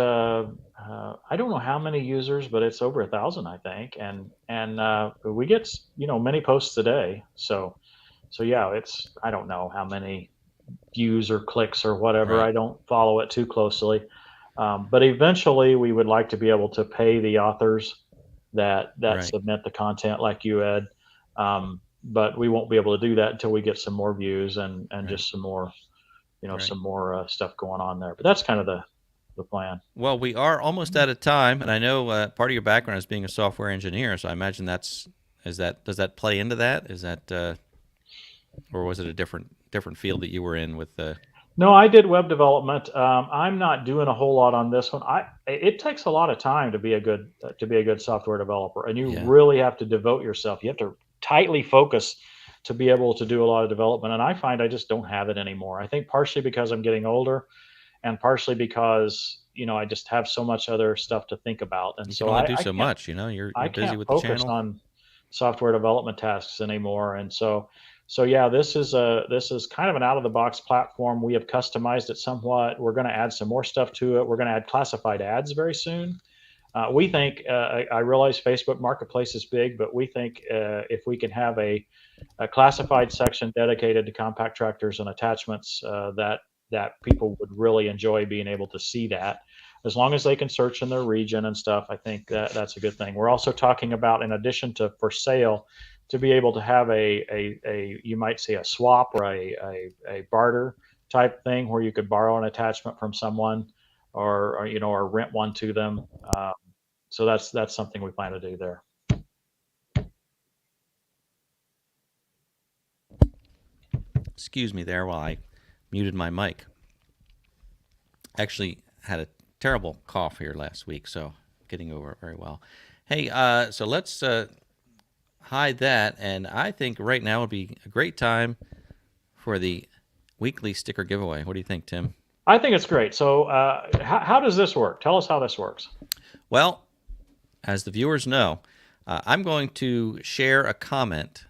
I don't know how many users, but it's over 1,000, I think, and we get many posts a day. So yeah, it's I don't know how many views or clicks or whatever. Right. I don't follow it too closely, but eventually we would like to be able to pay the authors that Right. submit the content like you had. But we won't be able to do that until we get some more views and Right. just some more, Right. some more stuff going on there. But that's kind of the plan. Well, we are almost out of time, and I know part of your background is being a software engineer, so I imagine does that play into that? Is that or was it a different field that you were in with the? No, I did web development. I'm not doing a whole lot on this one. It takes a lot of time to be a good software developer, and you Yeah. really have to devote yourself. You have to tightly focus to be able to do a lot of development. And I find I just don't have it anymore. I think partially because I'm getting older, and partially because I just have so much other stuff to think about, and You so can only I do so can't much, you're I busy can't with the focus channel. on software development tasks anymore. And so yeah, this is kind of an out of the box platform. We have customized it somewhat. We're going to add some more stuff to it. We're going to add classified ads very soon. We think I realize Facebook Marketplace is big, but we think if we can have a classified section dedicated to compact tractors and attachments, that people would really enjoy being able to see that. As long as they can search in their region and stuff, I think that's a good thing. We're also talking about, in addition to for sale, to be able to have a you might say a swap or a barter type thing where you could borrow an attachment from someone or rent one to them. So that's something we plan to do there. Excuse me there while I muted my mic. Actually had a terrible cough here last week, so getting over it very well. Hey, so let's hide that, and I think right now would be a great time for the weekly sticker giveaway. What do you think, Tim? I think it's great. So how does this work? Tell us how this works. Well, as the viewers know, I'm going to share a comment,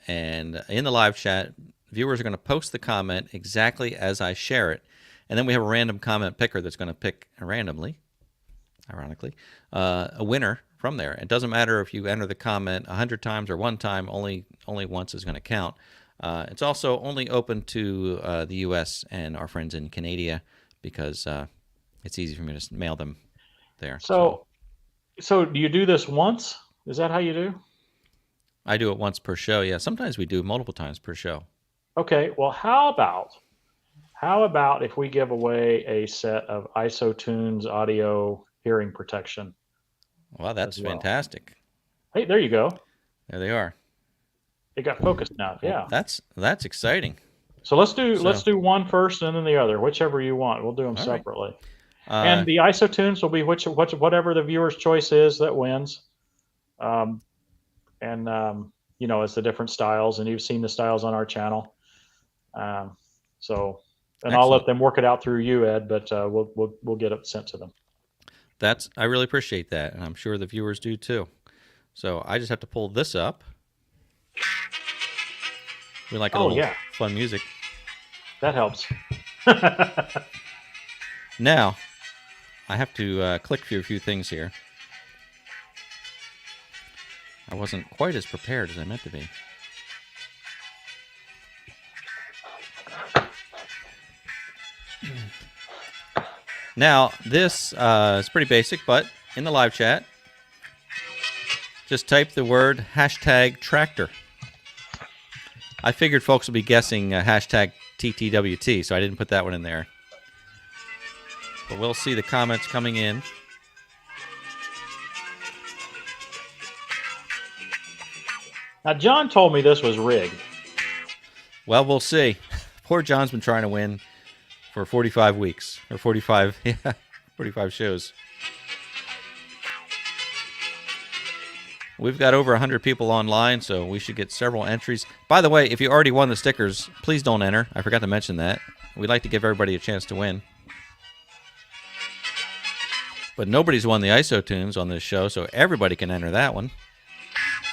and in the live chat, viewers are going to post the comment exactly as I share it, and then we have a random comment picker that's going to pick randomly, ironically, a winner from there. It doesn't matter if you enter the comment 100 times or one time, only once is going to count. It's also only open to the U.S. and our friends in Canada because it's easy for me to mail them there. So do you do this once? Is that how you do? I do it once per show. Yeah, sometimes we do multiple times per show. Okay. Well, how about if we give away a set of IsoTunes audio hearing protection? Well, that's fantastic. Hey, there you go. There they are. It got focused now. Yeah. Well, that's exciting. So let's do one first and then the other, whichever you want. We'll do them separately. And the IsoTunes will be whatever the viewer's choice is that wins. It's the different styles, and you've seen the styles on our channel. I'll let them work it out through you, Ed, but we'll get it sent to them. I really appreciate that, and I'm sure the viewers do too. So I just have to pull this up. We like a little fun music. That helps. Now, I have to click through a few things here. I wasn't quite as prepared as I meant to be. Now, this is pretty basic, but in the live chat, just type the word #tractor. I figured folks would be guessing #TTWT, so I didn't put that one in there. But we'll see the comments coming in. Now, John told me this was rigged. Well, we'll see. Poor John's been trying to win for 45 weeks, or 45 shows. We've got over 100 people online, so we should get several entries. By the way, if you already won the stickers, please don't enter. I forgot to mention that. We'd like to give everybody a chance to win. But nobody's won the IsoTunes on this show, so everybody can enter that one.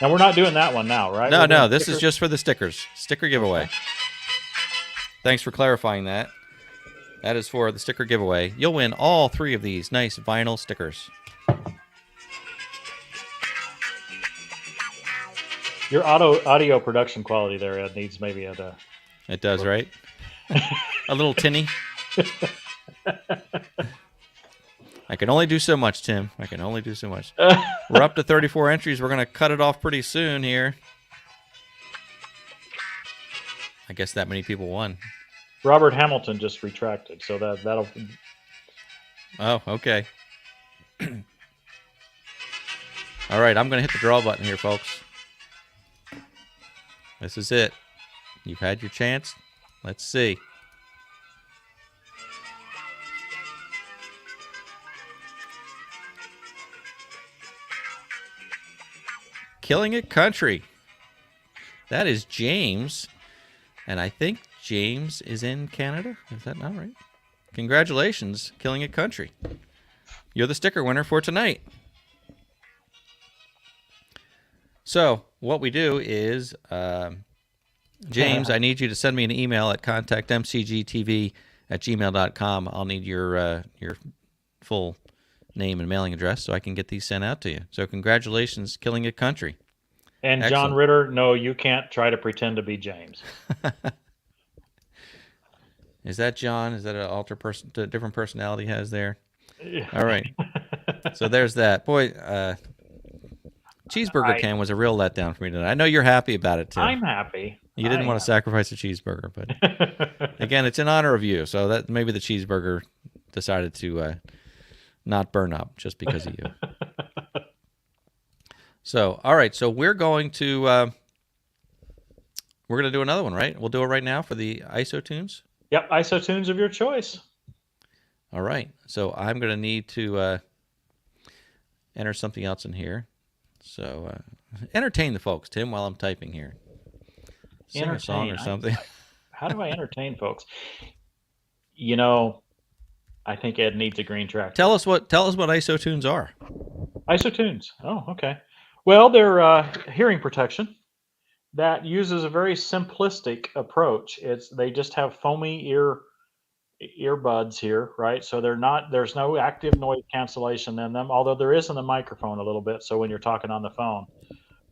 Now, we're not doing that one now, right? No, this is just for the stickers. Sticker giveaway. Thanks for clarifying that. That is for the sticker giveaway. You'll win all 3 of these nice vinyl stickers. Your audio production quality there, Ed, needs maybe a. It does, right? A little tinny. I can only do so much, Tim. I can only do so much. We're up to 34 entries. We're going to cut it off pretty soon here. I guess that many people won. Robert Hamilton just retracted, so that'll. Oh, okay. All right, I'm going to hit the draw button here, folks. This is it. You've had your chance. Let's see. Killing It Country. That is James. And I think James is in Canada. Is that not right? Congratulations, Killing It Country. You're the sticker winner for tonight. So what we do is, James, I need you to send me an email at contactmcgtv@gmail.com. I'll need your full name and mailing address so I can get these sent out to you. So congratulations, Killing It Country. And Excellent. John Ritter, no, you can't try to pretend to be James. Is that John? Is that a different personality he has there? Yeah. All right. So there's that. Boy, cheeseburger can was a real letdown for me tonight. I know you're happy about it, too. I'm happy. You didn't want to sacrifice a cheeseburger, but again, it's in honor of you. So that maybe the cheeseburger decided to not burn up just because of you. So, all right. So we're going to do another one, right? We'll do it right now for the ISO tunes. Yep, ISO tunes of your choice. All right. So I'm going to need to enter something else in here. So entertain the folks, Tim, while I'm typing here. Sing a song or something. How do I entertain folks? You know, I think Ed needs a green tractor. Tell us what ISO tunes are. ISO tunes. Oh, okay. Well, they're hearing protection that uses a very simplistic approach. They just have foamy earbuds here, right? So there's no active noise cancellation in them, although there is in the microphone a little bit. So when you're talking on the phone,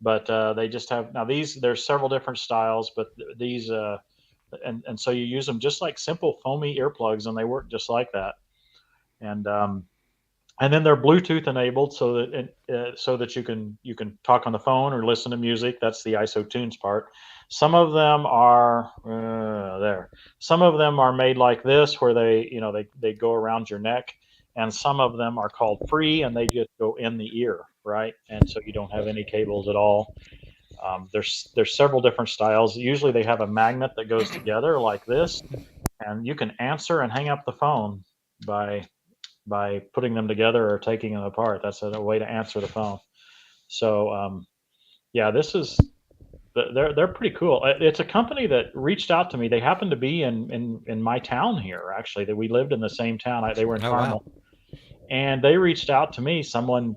but they just have, now there's several different styles, but these, and so you use them just like simple foamy earplugs, and they work just like that. And then they're Bluetooth enabled, so that you can talk on the phone or listen to music. That's the ISO tunes part. Some of them are Some of them are made like this, where they go around your neck, and some of them are called free, and they just go in the ear, right? And so you don't have any cables at all. There's several different styles. Usually they have a magnet that goes together like this, and you can answer and hang up the phone by putting them together or taking them apart. That's a way to answer the phone. So yeah, they're pretty cool. It's a company that reached out to me. They happened to be in my town here, actually, that we lived in the same town. They were in Carmel. Wow. And they reached out to me. Someone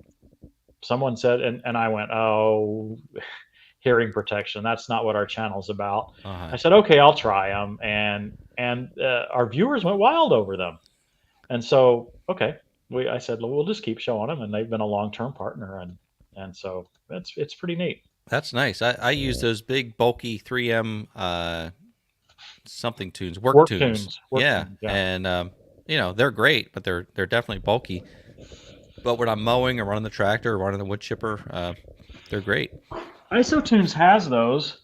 said, and I went, oh, hearing protection. That's not what our channel's about. Uh-huh. I said, okay, I'll try them. And our viewers went wild over them. And so, okay, I said, well, we'll just keep showing them, and they've been a long-term partner, and so it's pretty neat. That's nice. I use those big, bulky 3M something tunes, work tunes. Yeah, and they're great, but they're definitely bulky. But when I'm mowing or running the tractor or running the wood chipper, they're great. ISO Tunes has those.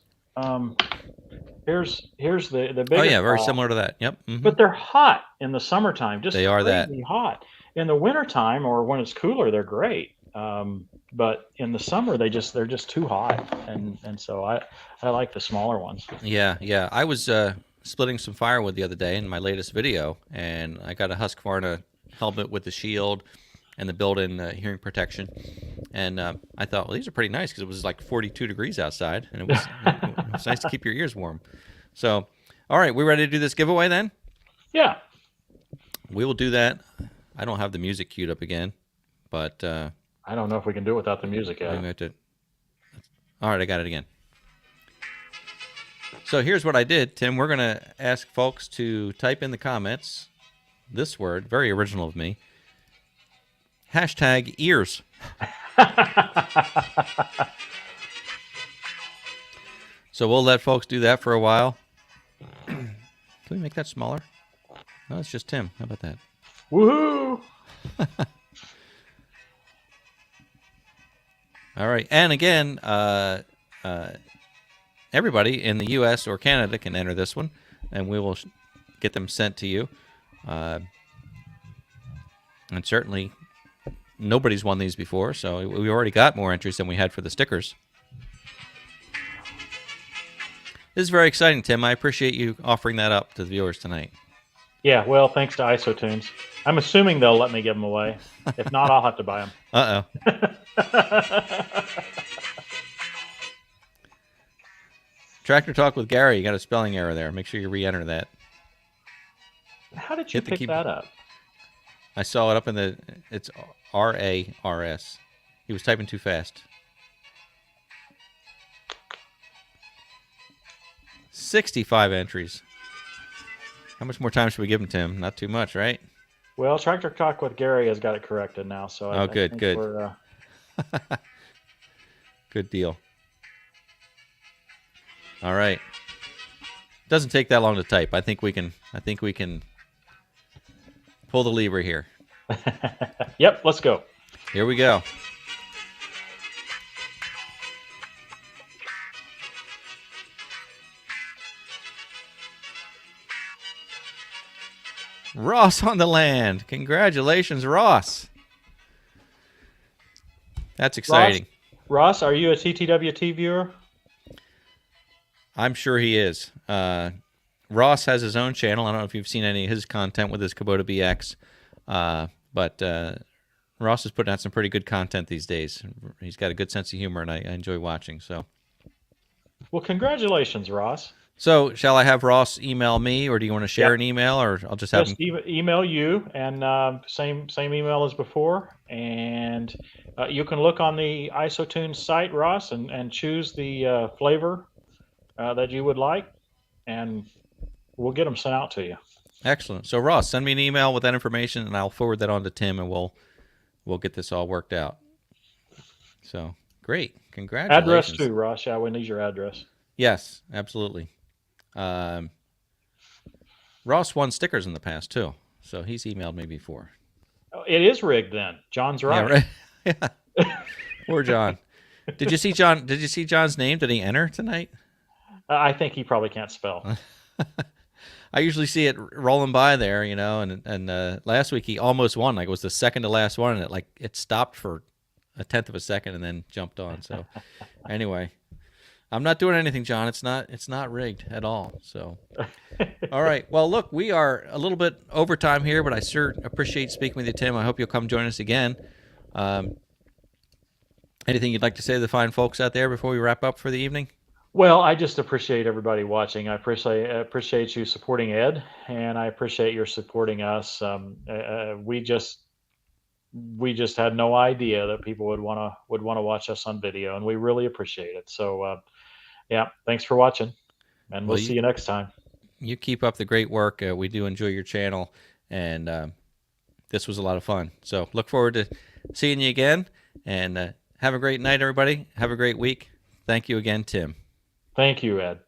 Here's the big. Oh yeah, very similar to that. Yep. Mm-hmm. But they're hot in the summertime. Just they are that hot. In the wintertime or when it's cooler, they're great. But in the summer, they're just too hot, and so I like the smaller ones. Yeah. I was splitting some firewood the other day in my latest video, and I got a Husqvarna helmet with the shield and the built-in hearing protection, and I thought, well, these are pretty nice because it was like 42 degrees outside, and it was nice to keep your ears warm. So, all right, we ready to do this giveaway then? Yeah. We will do that. I don't have the music queued up again, but I don't know if we can do it without the music yet. All right, I got it again. So here's what I did, Tim. We're going to ask folks to type in the comments this word, very original of me. Hashtag ears. So we'll let folks do that for a while. Can we make that smaller? No, it's just Tim. How about that? Woohoo! All right. And again, everybody in the U.S. or Canada can enter this one, and we will get them sent to you. And certainly, nobody's won these before, so we already got more entries than we had for the stickers. This is very exciting, Tim. I appreciate you offering that up to the viewers tonight. Yeah, well, thanks to IsoTunes. I'm assuming they'll let me give them away. If not, I'll have to buy them. Uh-oh. Tractor Talk with Gary. You got a spelling error there. Make sure you re-enter that. How did you pick that up? I saw it up in the... It's R-A-R-S. He was typing too fast. 65 entries. How much more time should we give him, Tim? Not too much, right? Well, Tractor Talk with Gary has got it corrected now, so I good. think we're, Good deal. All right. Doesn't take that long to type. I think we can pull the lever here. Yep, let's go. Here we go. Ross on the land. Congratulations, Ross. That's exciting. Ross, are you a TTWT viewer? I'm sure he is. Ross has his own channel. I don't know if you've seen any of his content with his Kubota BX, but Ross is putting out some pretty good content these days. He's got a good sense of humor, and I enjoy watching. So, well, congratulations, Ross. So, shall I have Ross email me, or do you want to share an email, or I'll just have him email you, and same email as before, and you can look on the IsoTunes site, Ross, and choose the flavor that you would like, and we'll get them sent out to you. Excellent. So, Ross, send me an email with that information, and I'll forward that on to Tim, and we'll get this all worked out. So, great. Congratulations. Address too, Ross. Yeah, we need your address. Yes, absolutely. Ross won stickers in the past too, so he's emailed me before. It is rigged then. John's right. Yeah, right. Yeah. Poor John. Did you see John's name? Did he enter tonight? I think he probably can't spell. I usually see it rolling by there, and last week he almost won. Like, it was the second to last one, and it stopped for a tenth of a second and then jumped on. So anyway, I'm not doing anything, John. It's not rigged at all. So, all right. Well, look, we are a little bit over time here, but I sure appreciate speaking with you, Tim. I hope you'll come join us again. Anything you'd like to say to the fine folks out there before we wrap up for the evening? Well, I just appreciate everybody watching. I appreciate you supporting Ed, and I appreciate your supporting us. We just had no idea that people would want to watch us on video, and we really appreciate it. So, yeah, thanks for watching, and we'll see you next time. You keep up the great work. We do enjoy your channel, and this was a lot of fun. So look forward to seeing you again, and have a great night, everybody. Have a great week. Thank you again, Tim. Thank you, Ed.